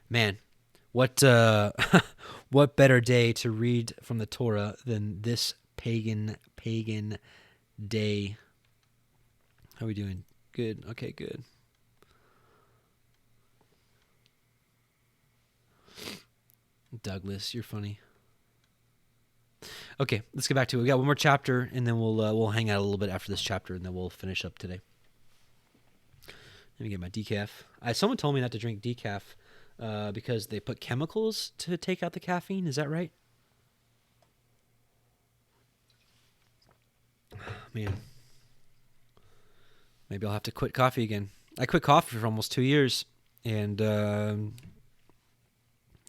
B: man, what what better day to read from the Torah than this pagan day? How are we doing? Good. Okay, good. Douglas, you're funny. Okay, let's get back to it. We got one more chapter, and then we'll hang out a little bit after this chapter, and then we'll finish up today. Let me get my decaf. Someone told me not to drink decaf because they put chemicals to take out the caffeine. Is that right? Man. Maybe I'll have to quit coffee again. I quit coffee for almost 2 years. And,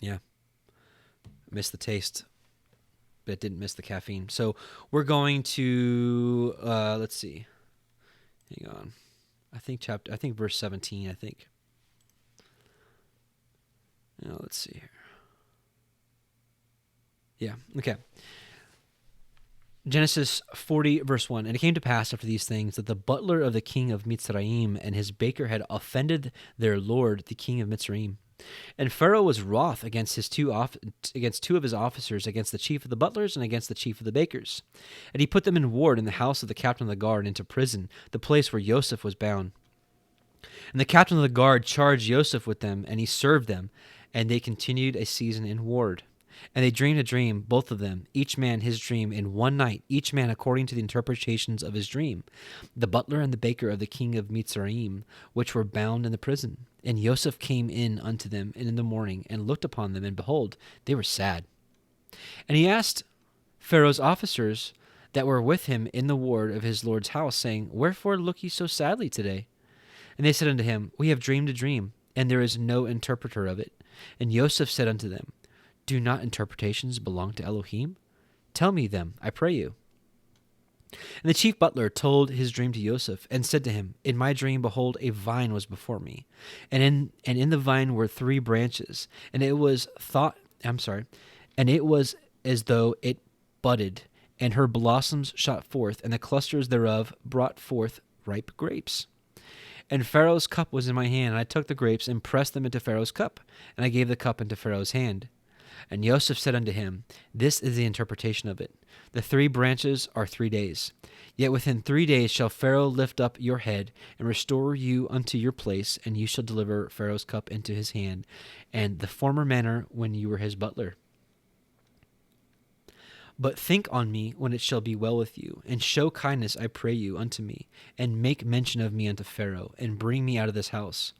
B: yeah. Missed the taste. But didn't miss the caffeine. So we're going to, let's see. Hang on. I think verse 17, I think. Now, let's see here. Yeah, okay. Genesis 40, verse 1. And it came to pass after these things that the butler of the king of Mitzrayim and his baker had offended their lord, the king of Mitzrayim. And Pharaoh was wroth against two of his officers, against the chief of the butlers and against the chief of the bakers. And he put them in ward in the house of the captain of the guard into prison, the place where Yosef was bound. And the captain of the guard charged Yosef with them, and he served them, and they continued a season in ward. And they dreamed a dream, both of them, each man his dream in one night, each man according to the interpretations of his dream, the butler and the baker of the king of Mitzrayim, which were bound in the prison. And Yosef came in unto them in the morning, and looked upon them, and behold, they were sad. And he asked Pharaoh's officers that were with him in the ward of his lord's house, saying, Wherefore look ye so sadly today? And they said unto him, We have dreamed a dream, and there is no interpreter of it. And Yosef said unto them, Do not interpretations belong to Elohim? Tell me them, I pray you. And the chief butler told his dream to Yosef, and said to him, In my dream, behold, a vine was before me, and in the vine were 3 branches, and it was as though it budded, and her blossoms shot forth, and the clusters thereof brought forth ripe grapes. And Pharaoh's cup was in my hand, and I took the grapes and pressed them into Pharaoh's cup, and I gave the cup into Pharaoh's hand. And Yosef said unto him, This is the interpretation of it. The 3 branches are 3 days. Yet within 3 days shall Pharaoh lift up your head, and restore you unto your place, and you shall deliver Pharaoh's cup into his hand, and the former manner when you were his butler. But think on me when it shall be well with you, and show kindness, I pray you, unto me, and make mention of me unto Pharaoh, and bring me out of this house.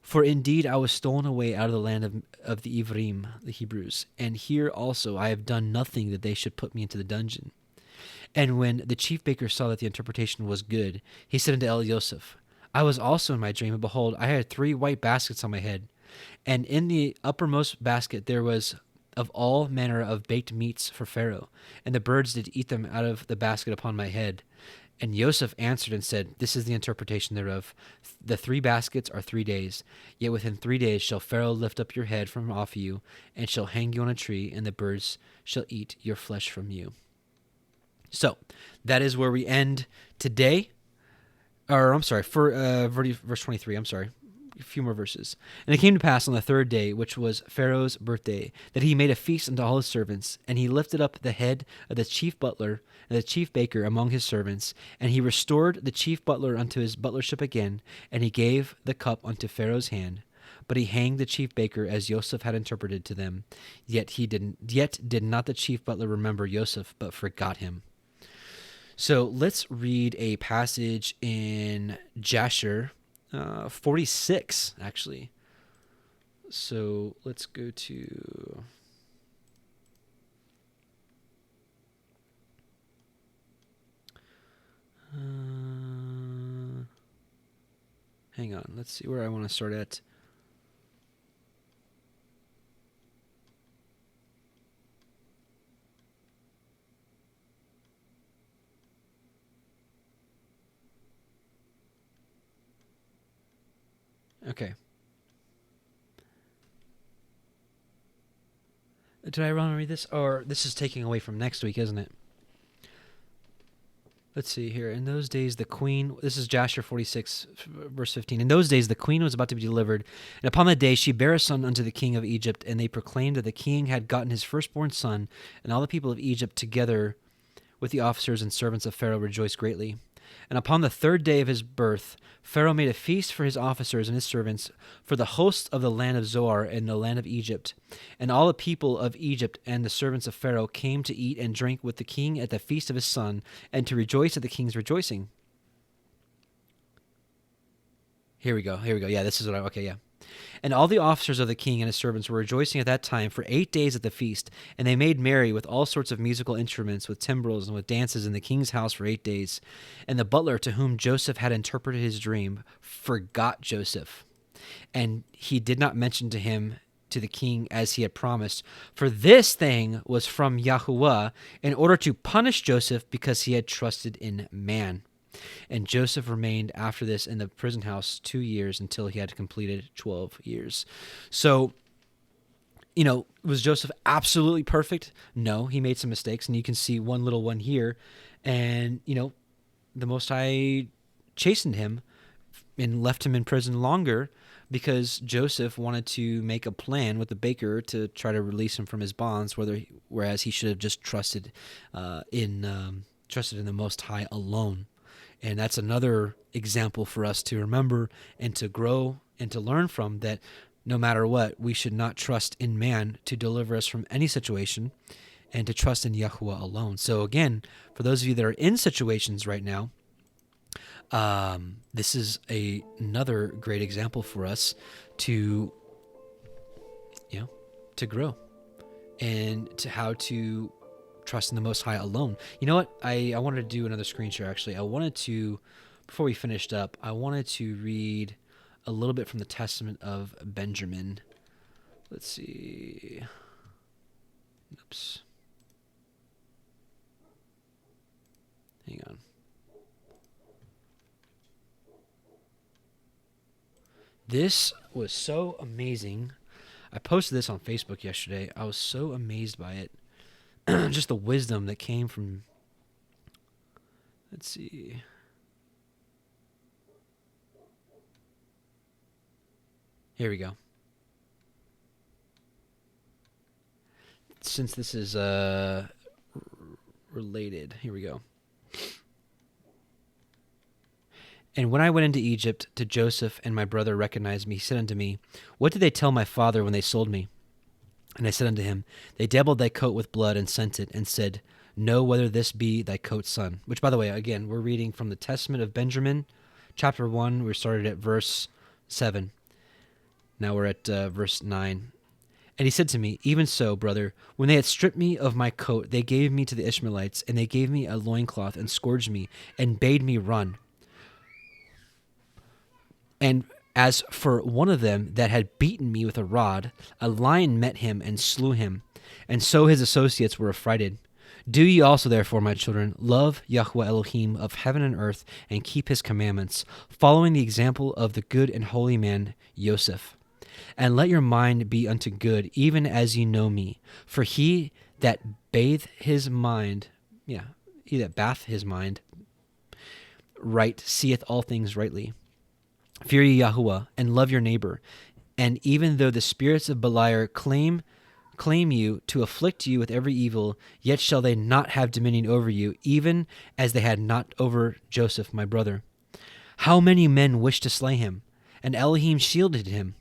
B: For indeed I was stolen away out of the land of the Ivrim, the Hebrews, and here also I have done nothing that they should put me into the dungeon. And when the chief baker saw that the interpretation was good, he said unto Yosef, I was also in my dream, and behold, I had 3 white baskets on my head, and in the uppermost basket there was of all manner of baked meats for Pharaoh, and the birds did eat them out of the basket upon my head. And Yosef answered and said, This is the interpretation thereof. The 3 baskets are 3 days. Yet within 3 days shall Pharaoh lift up your head from off you, and shall hang you on a tree, and the birds shall eat your flesh from you. So, that is where we end today. Verse 23, a few more verses. And it came to pass on the 3rd day, which was Pharaoh's birthday, that he made a feast unto all his servants, and he lifted up the head of the chief butler and the chief baker among his servants, and he restored the chief butler unto his butlership again, and he gave the cup unto Pharaoh's hand. But he hanged the chief baker as Yosef had interpreted to them. Yet did not the chief butler remember Yosef, but forgot him. So let's read a passage in Jasher 46, actually. So let's go to... hang on, let's see where I want to start at. Okay. Did I want to read this? Or this is taking away from next week, isn't it? Let's see here. In those days, the queen... This is Jasher 46, verse 15. In those days, the queen was about to be delivered, and upon that day she bare a son unto the king of Egypt, and they proclaimed that the king had gotten his firstborn son, and all the people of Egypt together with the officers and servants of Pharaoh rejoiced greatly. And upon the 3rd day of his birth, Pharaoh made a feast for his officers and his servants, for the hosts of the land of Zoar and the land of Egypt. And all the people of Egypt and the servants of Pharaoh came to eat and drink with the king at the feast of his son, and to rejoice at the king's rejoicing. Here we go. Yeah, this is what okay, yeah. And all the officers of the king and his servants were rejoicing at that time for 8 days at the feast, and they made merry with all sorts of musical instruments, with timbrels and with dances in the king's house for 8 days. And the butler to whom Joseph had interpreted his dream forgot Joseph, and he did not mention to him to the king as he had promised, for this thing was from YHWH, in order to punish Joseph because he had trusted in man. And Joseph remained after this in the prison house 2 years, until he had completed 12 years. So was Joseph absolutely perfect? No, he made some mistakes, and you can see one little one here. And, the Most High chastened him and left him in prison longer because Joseph wanted to make a plan with the baker to try to release him from his bonds, whereas he should have just trusted in the Most High alone. And that's another example for us to remember and to grow and to learn from, that no matter what, we should not trust in man to deliver us from any situation, and to trust in Yahuwah alone. So again, for those of you that are in situations right now, this is another great example for us to grow and to how to trust in the Most High alone. You know what? I wanted to do another screen share, actually. Before we finished up, I wanted to read a little bit from the Testament of Benjamin. Let's see. Oops. Hang on. This was so amazing. I posted this on Facebook yesterday. I was so amazed by it. Just the wisdom that came from... Let's see. Here we go. Since this is related, here we go. And when I went into Egypt, to Joseph, and my brother recognized me, he said unto me, What did they tell my father when they sold me? And I said unto him, They dabbled thy coat with blood, and sent it, and said, Know whether this be thy coat's son. Which, by the way, again, we're reading from the Testament of Benjamin, chapter 1. We started at verse 7. Now we're at verse 9. And he said to me, Even so, brother, when they had stripped me of my coat, they gave me to the Ishmaelites, and they gave me a loincloth, and scourged me, and bade me run. And as for one of them that had beaten me with a rod, a lion met him and slew him, and so his associates were affrighted. Do ye also, therefore, my children, love Yahweh Elohim of heaven and earth, and keep his commandments, following the example of the good and holy man Yosef. And let your mind be unto good, even as ye know me. For he that bath his mind right seeth all things rightly. Fear ye Yahuwah, and love your neighbor. And even though the spirits of Beliar claim you to afflict you with every evil, yet shall they not have dominion over you, even as they had not over Joseph my brother. How many men wished to slay him? And Elohim shielded him.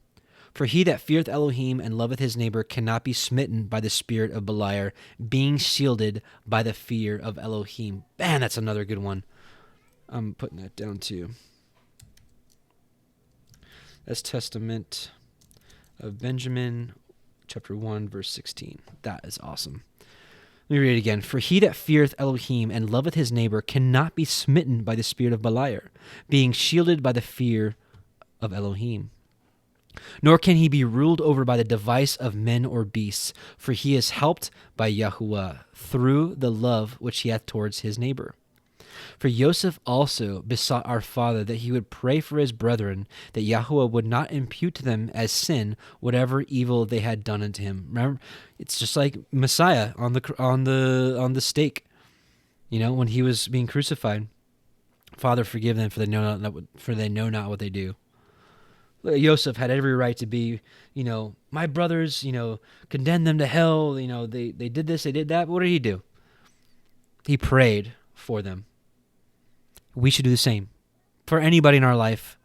B: For he that feareth Elohim and loveth his neighbor cannot be smitten by the spirit of Beliar, being shielded by the fear of Elohim. Man, that's another good one. I'm putting that down too. That's Testament of Benjamin, chapter 1, verse 16. That is awesome. Let me read it again. For he that feareth Elohim and loveth his neighbor cannot be smitten by the spirit of Beliar, being shielded by the fear of Elohim. Nor can he be ruled over by the device of men or beasts, for he is helped by Yahuwah through the love which he hath towards his neighbor. For Joseph also besought our father that he would pray for his brethren, that Yahuwah would not impute to them as sin whatever evil they had done unto him. Remember, it's just like Messiah on the stake. When he was being crucified, Father, forgive them, for they know not what they do. Joseph had every right to be, my brothers, condemn them to hell. They did this, they did that. But what did he do? He prayed for them. We should do the same for anybody in our life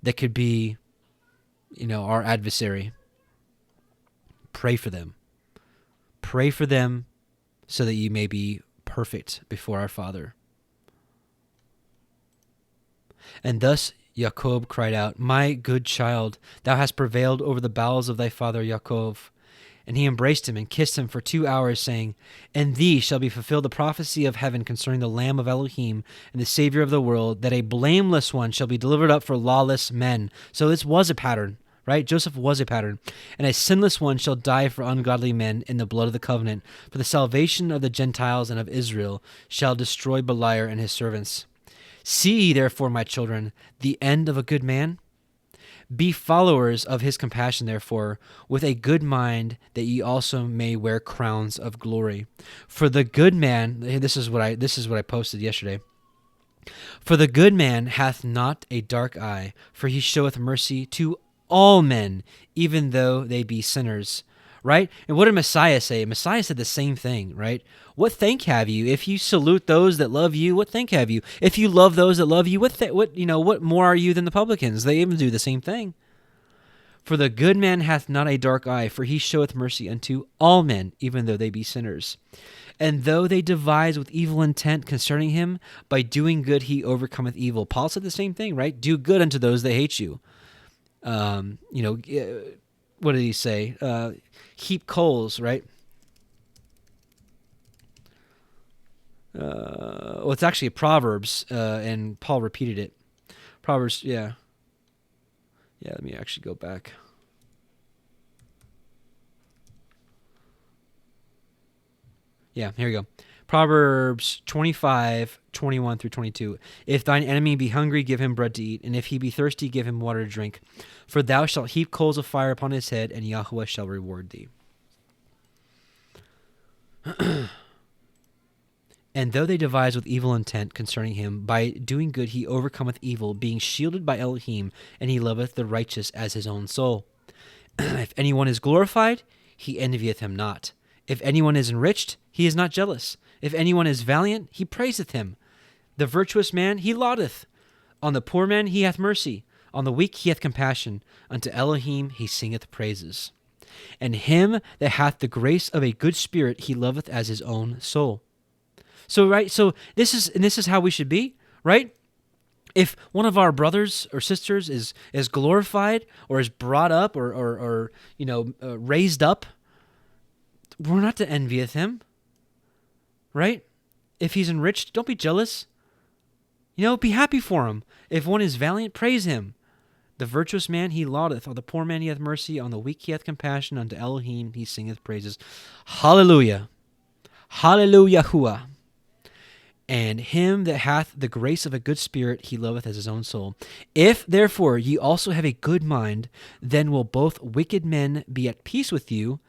B: that could be, our adversary. Pray for them. Pray for them so that you may be perfect before our Father. And thus Jacob cried out, My good child, thou hast prevailed over the bowels of thy father Jacob. And he embraced him and kissed him for 2 hours, saying, In thee shall be fulfilled the prophecy of heaven concerning the Lamb of Elohim and the Savior of the world, that a blameless one shall be delivered up for lawless men. So this was a pattern, right? Joseph was a pattern. And a sinless one shall die for ungodly men in the blood of the covenant. For the salvation of the Gentiles and of Israel shall destroy Beliar and his servants. See ye therefore, my children, the end of a good man? Be followers of his compassion, therefore, with a good mind, that ye also may wear crowns of glory. For the good man, this is what I posted yesterday. For the good man hath not a dark eye, for he showeth mercy to all men, even though they be sinners. Right? And what did Messiah say? Messiah said the same thing, right? What thank have you if you salute those that love you? What thank have you if you love those that love you? What more are you than the publicans? They even do the same thing. For the good man hath not a dark eye, for he showeth mercy unto all men, even though they be sinners. And though they devise with evil intent concerning him, by doing good he overcometh evil. Paul said the same thing, right? Do good unto those that hate you. What did he say? Heap coals, right? Well, it's actually Proverbs, and Paul repeated it. Proverbs, yeah. Yeah, let me actually go back. Yeah, here we go. Proverbs 25, 21 through 22. If thine enemy be hungry, give him bread to eat, and if he be thirsty, give him water to drink. For thou shalt heap coals of fire upon his head, and YHWH shall reward thee. And though they devise with evil intent concerning him, by doing good he overcometh evil, being shielded by Elohim, and he loveth the righteous as his own soul. If anyone is glorified, he envieth him not. If anyone is enriched, he is not jealous. If anyone is valiant, he praiseth him. The virtuous man he laudeth. On the poor man he hath mercy. On the weak he hath compassion. Unto Elohim he singeth praises. And him that hath the grace of a good spirit he loveth as his own soul. So this is how we should be, right? If one of our brothers or sisters is glorified or is brought up or raised up, we're not to envieth him, right? If he's enriched, don't be jealous. Be happy for him. If one is valiant, praise him. The virtuous man he laudeth, on the poor man he hath mercy, on the weak he hath compassion, unto Elohim he singeth praises. Hallelujah. Hallelujah. And him that hath the grace of a good spirit he loveth as his own soul. If, therefore, ye also have a good mind, then will both wicked men be at peace with you,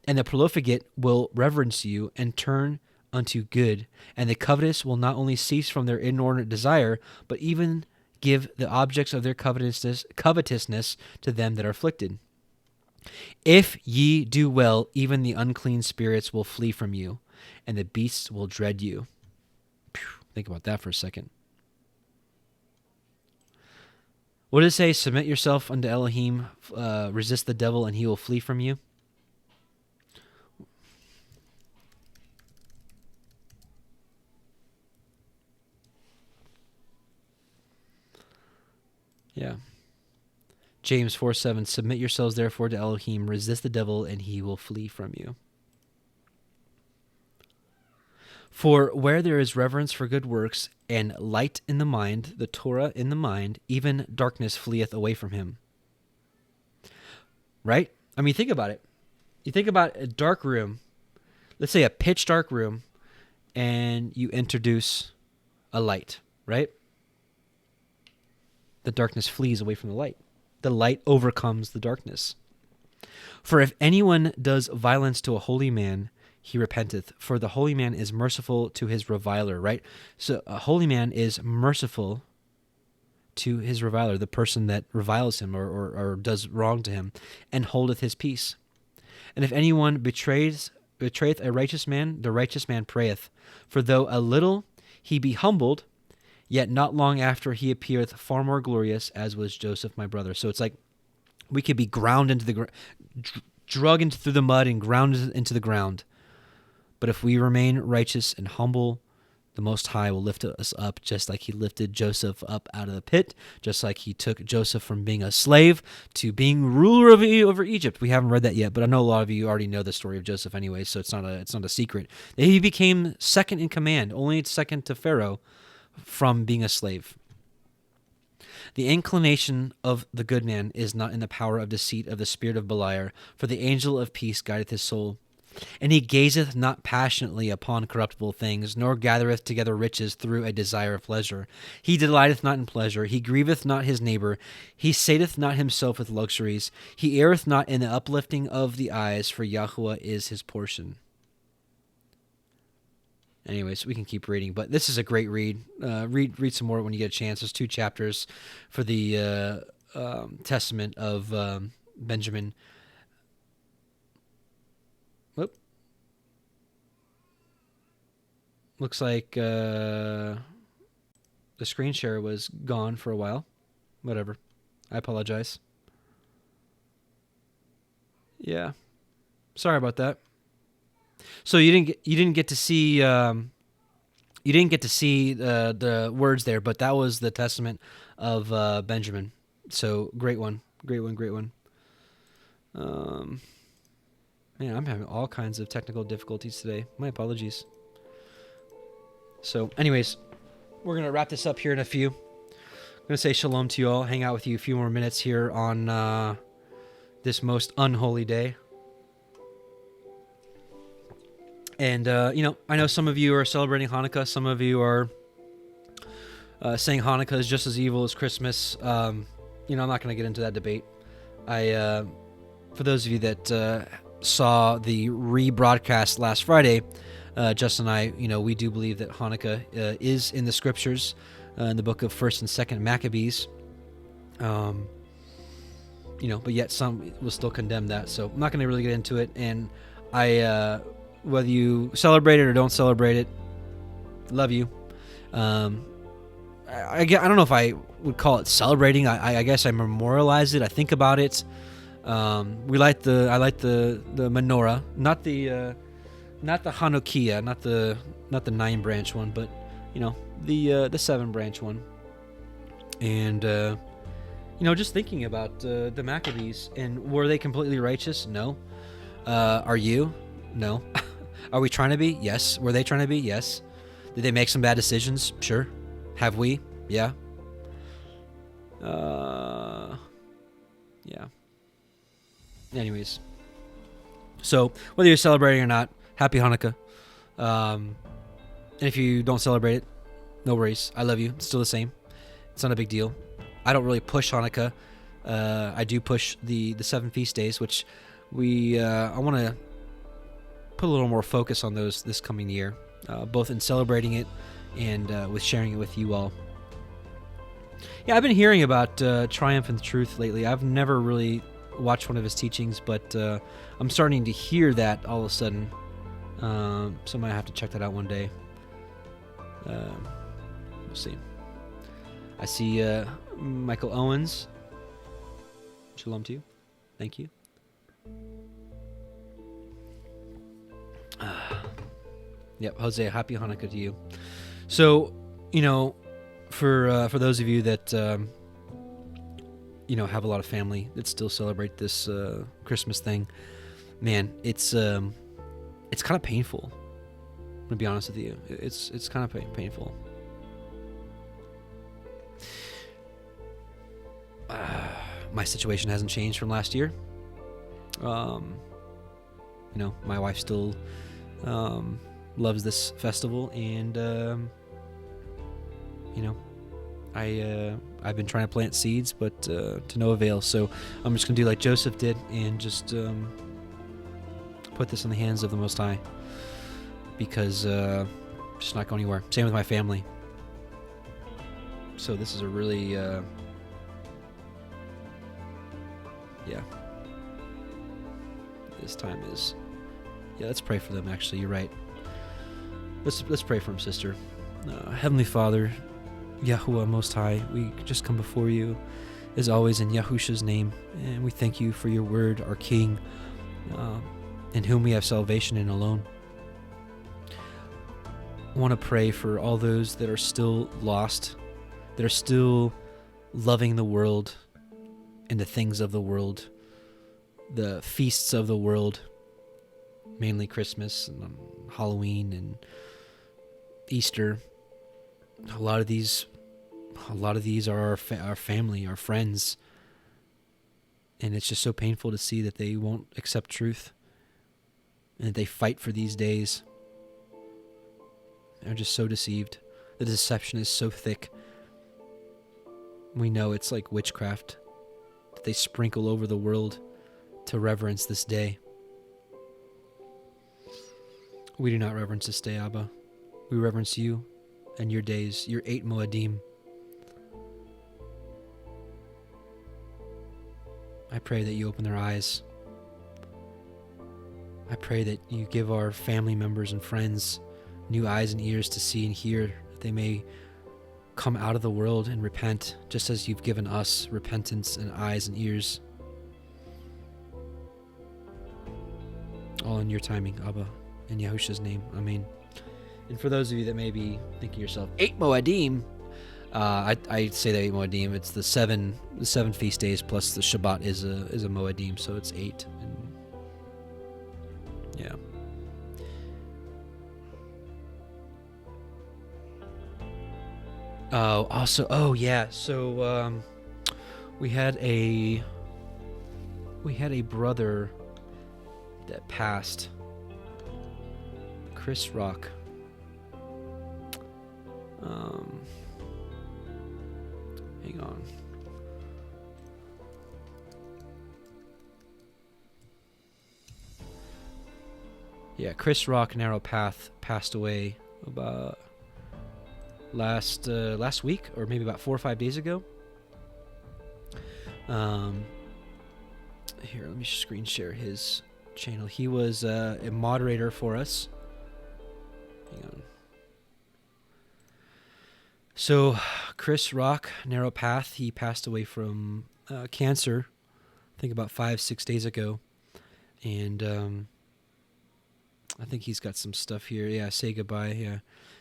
B: and the profligate will reverence you and turn unto good. And the covetous will not only cease from their inordinate desire, but even give the objects of their covetousness to them that are afflicted. If ye do well, even the unclean spirits will flee from you, and the beasts will dread you. Think about that for a second. What does it say? Submit yourself unto Elohim, resist the devil, and he will flee from you. Yeah. James 4:7. Submit yourselves therefore to Elohim, resist the devil, and he will flee from you. For where there is reverence for good works and light in the mind, the Torah in the mind, even darkness fleeth away from him. Right? I mean, think about it. You think about a dark room, let's say a pitch dark room, and you introduce a light, right? The darkness flees away from the light. The light overcomes the darkness. For if anyone does violence to a holy man, he repenteth, for the holy man is merciful to his reviler, right? So a holy man is merciful to his reviler, the person that reviles him or does wrong to him, and holdeth his peace. And if anyone betrayeth a righteous man, the righteous man prayeth. For though a little he be humbled, yet not long after he appeareth far more glorious, as was Joseph my brother. So it's like we could be ground into the drug through the mud and ground into the ground. But if we remain righteous and humble, the Most High will lift us up, just like he lifted Joseph up out of the pit, just like he took Joseph from being a slave to being ruler over Egypt. We haven't read that yet, but I know a lot of you already know the story of Joseph anyway, so it's not a secret. He became second in command, only second to Pharaoh, from being a slave. The inclination of the good man is not in the power of deceit of the spirit of Beliar, for the angel of peace guideth his soul. And he gazeth not passionately upon corruptible things, nor gathereth together riches through a desire of pleasure. He delighteth not in pleasure. He grieveth not his neighbor. He sateth not himself with luxuries. He erreth not in the uplifting of the eyes, for YHWH is his portion. Anyways, we can keep reading, but this is a great read. Read some more when you get a chance. There's 2 chapters for the testament of Benjamin. Whoop. Looks like the screen share was gone for a while. Whatever. I apologize. Yeah. Sorry about that. So you didn't get to see the words there, but that was the testament of Benjamin. So great one. Man, I'm having all kinds of technical difficulties today. My apologies. So, anyways, we're gonna wrap this up here in a few. I'm gonna say shalom to you all. Hang out with you a few more minutes here on this most unholy day. And, I know some of you are celebrating Hanukkah. Some of you are saying Hanukkah is just as evil as Christmas. I'm not going to get into that debate. For those of you that saw the rebroadcast last Friday, Justin and I, we do believe that Hanukkah is in the scriptures, in the book of 1st and 2nd Maccabees. But yet some will still condemn that. So I'm not going to really get into it. And whether you celebrate it or don't celebrate it, love you. I don't know if I would call it celebrating. I guess I memorialize it. I think about it. I light the menorah, not the Hanukkah, not the 9-branch one, but the 7-branch one. And just thinking about the Maccabees, and were they completely righteous? No. Are you? No. Are we trying to be? Yes. Were they trying to be? Yes. Did they make some bad decisions? Sure. Have we? Yeah. Yeah. Anyways. So, whether you're celebrating or not, happy Hanukkah. And if you don't celebrate it, no worries. I love you. It's still the same. It's not a big deal. I don't really push Hanukkah. I do push the 7 feast days, which I want to put a little more focus on those this coming year, both in celebrating it and with sharing it with you all. Yeah, I've been hearing about Triumph and Truth lately. I've never really watched one of his teachings, but I'm starting to hear that all of a sudden. So I might have to check that out one day. We'll see. I see Michael Owens. Shalom to you. Thank you. Yep, Jose, happy Hanukkah to you. So, for those of you that have a lot of family that still celebrate this Christmas thing, man, it's kind of painful. I'm gonna be honest with you. It's kind of painful. My situation hasn't changed from last year. My wife still loves this festival, and I've been trying to plant seeds, but to no avail. So I'm just gonna do like Joseph did and just put this in the hands of the Most High, because just not going anywhere. Same with my family. So this is a really this time is, let's pray for them. Actually, you're right. Let's pray for him, sister. Heavenly Father, YHWH Most High, we just come before you as always in Yahusha's name, and we thank you for your word, our King, in whom we have salvation in alone. I want to pray for all those that are still lost, that are still loving the world and the things of the world, the feasts of the world, mainly Christmas and Halloween and Easter. A lot of these are our family, our friends, and it's just so painful to see that they won't accept truth. and that they fight for these days. They're just so deceived. The deception is so thick. We know it's like witchcraft that they sprinkle over the world to reverence this day. We do not reverence this day, Abba. We reverence you and your days, your 8 Moedim. I pray that you open their eyes. I pray that you give our family members and friends new eyes and ears to see and hear, that they may come out of the world and repent, just as you've given us repentance and eyes and ears. All in your timing, Abba. In Yahushua's name, Amen. And for those of you that may be thinking to yourself, 8 Moedim, I say that 8 Moedim. It's the seven feast days plus the Shabbat is a Moedim, so it's 8. And yeah. Oh, also, oh yeah. So we had a brother that passed. Chris Rock. Hang on. Yeah, Chris Rock, Narrow Path, passed away about last week, or maybe about 4 or 5 days ago. Here, let me screen share his channel. He was a moderator for us. Hang on. So, Chris Rock, Narrow Path, he passed away from cancer, I think about 5-6 days ago. And I think he's got some stuff here. Yeah, say goodbye. Yeah,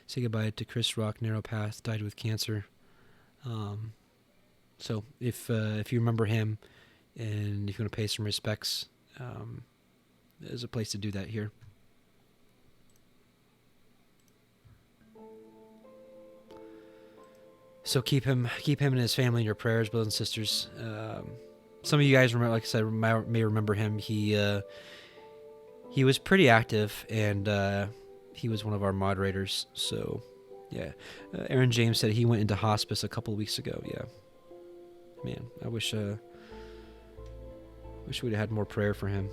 B: say goodbye to Chris Rock, Narrow Path, died with cancer. So, if you remember him and if you want to pay some respects, there's a place to do that here. So keep him and his family in your prayers, brothers and sisters. Some of you guys remember, like I said, may remember him. He was pretty active, and he was one of our moderators. So, yeah. Aaron James said he went into hospice a couple of weeks ago. Yeah. Man, I wish we'd have had more prayer for him.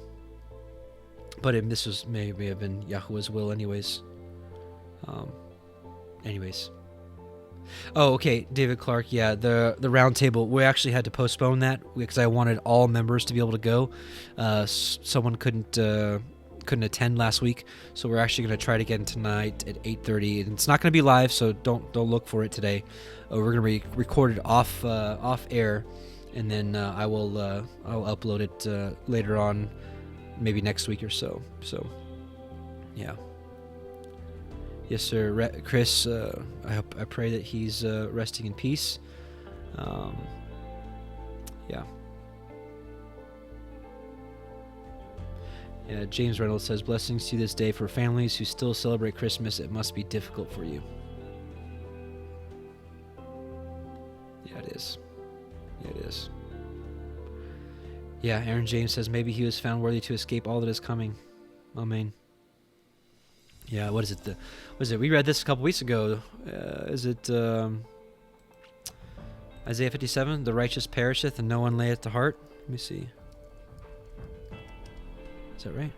B: But this was may have been Yahuwah's will, anyways. Oh, okay, David Clark. Yeah, the round table. We actually had to postpone that because I wanted all members to be able to go. Someone couldn't attend last week, so we're actually going to try it again tonight at 8:30. And it's not going to be live, so don't look for it today. We're going to be recorded off air, and then I'll upload it later on, maybe next week or so. So, yeah. Yes, sir. Chris, I pray that he's resting in peace. Yeah. Yeah. James Reynolds says, blessings to you this day for families who still celebrate Christmas. It must be difficult for you. Yeah, it is. Yeah, it is. Yeah, Aaron James says, maybe he was found worthy to escape all that is coming. Amen. Yeah, what is it? We read this a couple weeks ago. Is it Isaiah 57? The righteous perisheth and no one layeth to heart. Let me see. Is that right?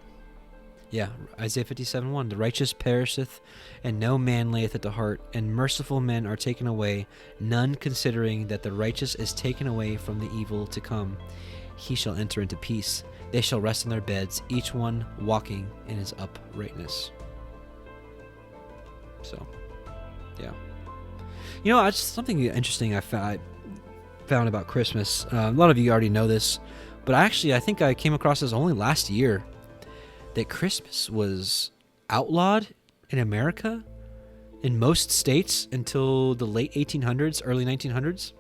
B: Yeah, Isaiah 57:1. The righteous perisheth and no man layeth it to heart, and merciful men are taken away, none considering that the righteous is taken away from the evil to come. He shall enter into peace. They shall rest in their beds, each one walking in his uprightness. So, yeah. You know, something interesting I found about Christmas. A lot of you already know this, but I think I came across this only last year, that Christmas was outlawed in America in most states until the late 1800s, early 1900s.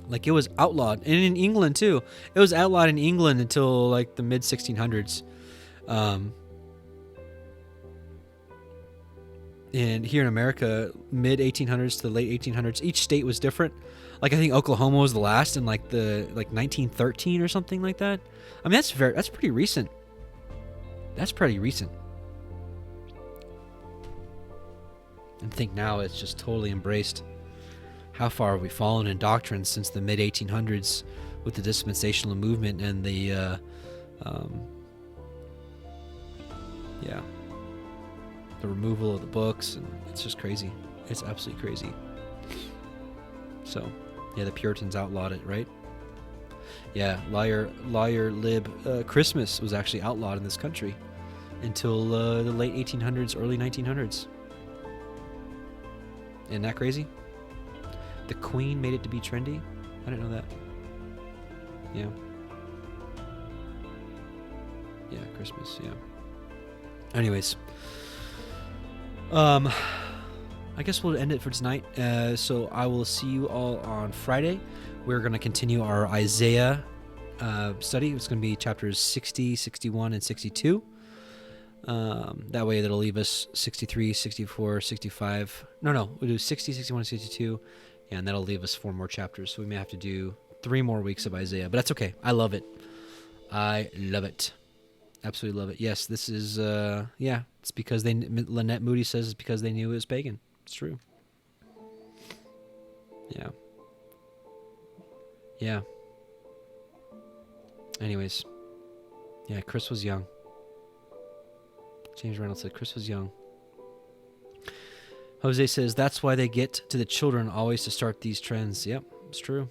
B: Like, it was outlawed. And in England, too. It was outlawed in England until, like, the mid-1600s. And here in America, mid-1800s to the late 1800s, each state was different. Like, I think Oklahoma was the last in, like 1913 or something like that. I mean, that's pretty recent. That's pretty recent. And think now it's just totally embraced. How far have we fallen in doctrine since the mid 1800s with the dispensational movement and the the removal of the books, and it's just crazy. It's absolutely crazy. So, yeah, the Puritans outlawed it, right? Yeah, liar, lib. Christmas was actually outlawed in this country until the late 1800s, early 1900s. Isn't that crazy? The Queen made it to be trendy? I didn't know that. Yeah. Yeah, Christmas, yeah. Anyways. I guess we'll end it for tonight. So I will see you all on Friday. We're going to continue our Isaiah study. It's going to be chapters 60, 61, and 62. That way that'll leave us 63, 64, 65. No, we'll do 60, 61, 62. Yeah, and that'll leave us 4 more chapters. So we may have to do 3 more weeks of Isaiah. But that's okay. I love it. I love it. Absolutely love it. Yes, this is, it's because Lynette Moody says it's because they knew it was pagan. It's true. Yeah. Yeah. Anyways. Yeah, Chris was young. James Reynolds said Chris was young. Jose says that's why they get to the children always to start these trends. Yep, it's true.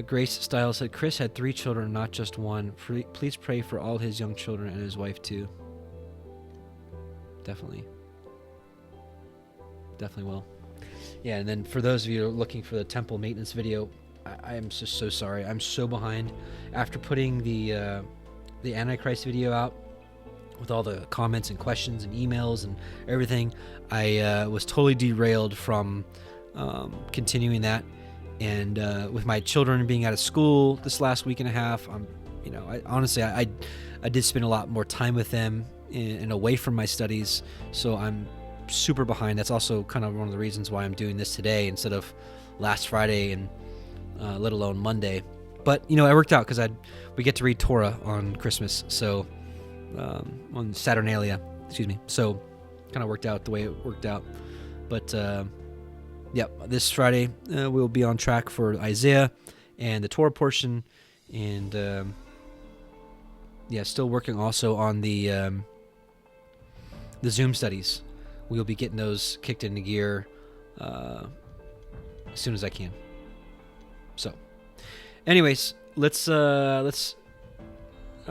B: Grace Styles said Chris had 3 children, not just 1. Please pray for all his young children and his wife too. Definitely will. Yeah, and then for those of you who are looking for the temple maintenance video, I am just so sorry. I'm so behind. After putting the Antichrist video out with all the comments and questions and emails and everything, I was totally derailed from continuing that. And with my children being out of school this last week and a half, I did spend a lot more time with them and away from my studies, so I'm super behind. That's also kind of one of the reasons why I'm doing this today instead of last Friday and let alone Monday. But it worked out because we get to read Torah on Christmas, so on Saturnalia, so kind of worked out the way it worked out. But this Friday we'll be on track for Isaiah and the Torah portion, and still working also on the Zoom studies. We'll be getting those kicked into gear as soon as I can. So, anyways, let's. Oh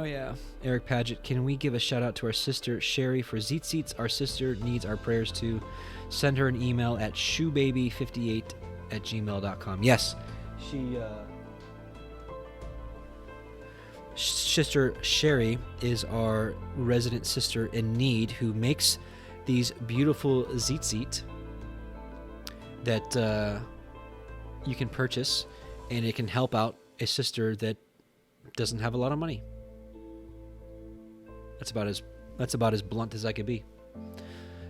B: yeah, Eric Paget. Can we give a shout out to our sister Sherry for Zeet? Our sister needs our prayers too. Send her an email at shoebaby58@gmail.com. Yes, Sister Sherry is our resident sister in need who makes these beautiful Zeet that you can purchase, and it can help out a sister that doesn't have a lot of money. That's about as blunt as I could be.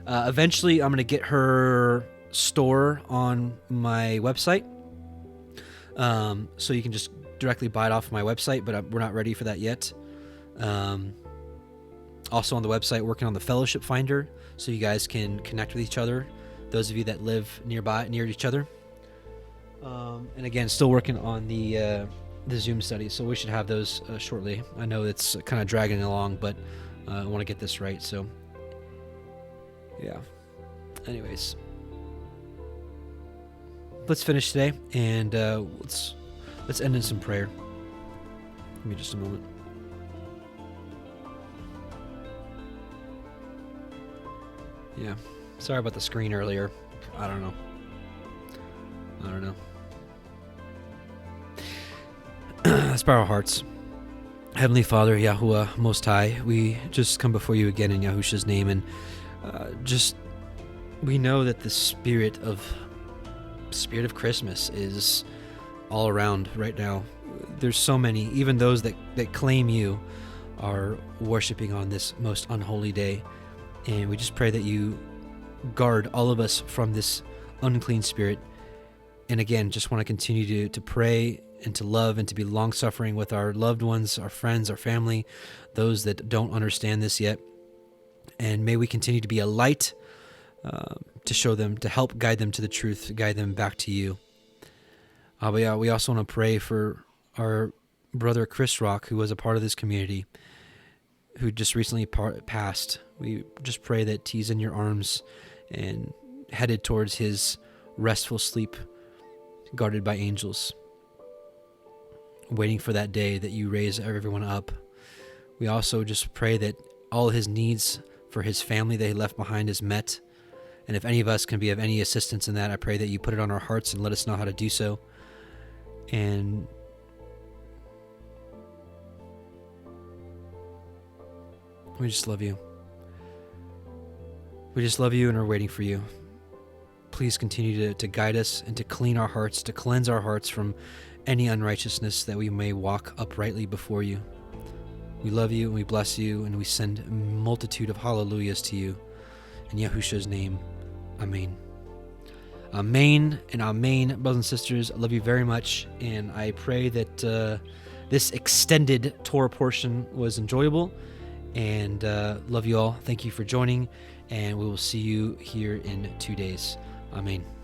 B: Eventually, I'm going to get her store on my website, so you can just directly buy it off my website, but we're not ready for that yet. Also on the website, working on the fellowship finder, so you guys can connect with each other, those of you that live near each other. And again, still working on the Zoom studies, so we should have those shortly. I know it's kind of dragging along, but I want to get this right, so yeah. Anyways, let's finish today, and let's end in some prayer. Give me just a moment. Yeah, sorry about the screen earlier. I don't know. Let's bow our hearts. Heavenly Father, Yahuwah Most High, we just come before you again in Yahusha's name, and we know that the spirit of Christmas is all around right now. There's so many, even those that claim you are worshiping on this most unholy day, and we just pray that you guard all of us from this unclean spirit, And again, just want to continue to pray and to love and to be long-suffering with our loved ones, our friends, our family, those that don't understand this yet. And may we continue to be a light to show them, to help guide them to the truth, to guide them back to you. We also want to pray for our brother Chris Rock, who was a part of this community, who just recently passed. We just pray that he's in your arms and headed towards his restful sleep, guarded by angels, waiting for that day that you raise everyone up. We also just pray that all his needs for his family that he left behind is met. And if any of us can be of any assistance in that, I pray that you put it on our hearts and let us know how to do so. And we just love you. We just love you and are waiting for you. Please continue to guide us and to clean our hearts, to cleanse our hearts from any unrighteousness, that we may walk uprightly before you. We love you and we bless you, and we send a multitude of hallelujahs to you. In Yahushua's name, amen. Amen and amen, brothers and sisters. I love you very much, and I pray that this extended Torah portion was enjoyable, and love you all. Thank you for joining, and we will see you here in 2 days. Amen.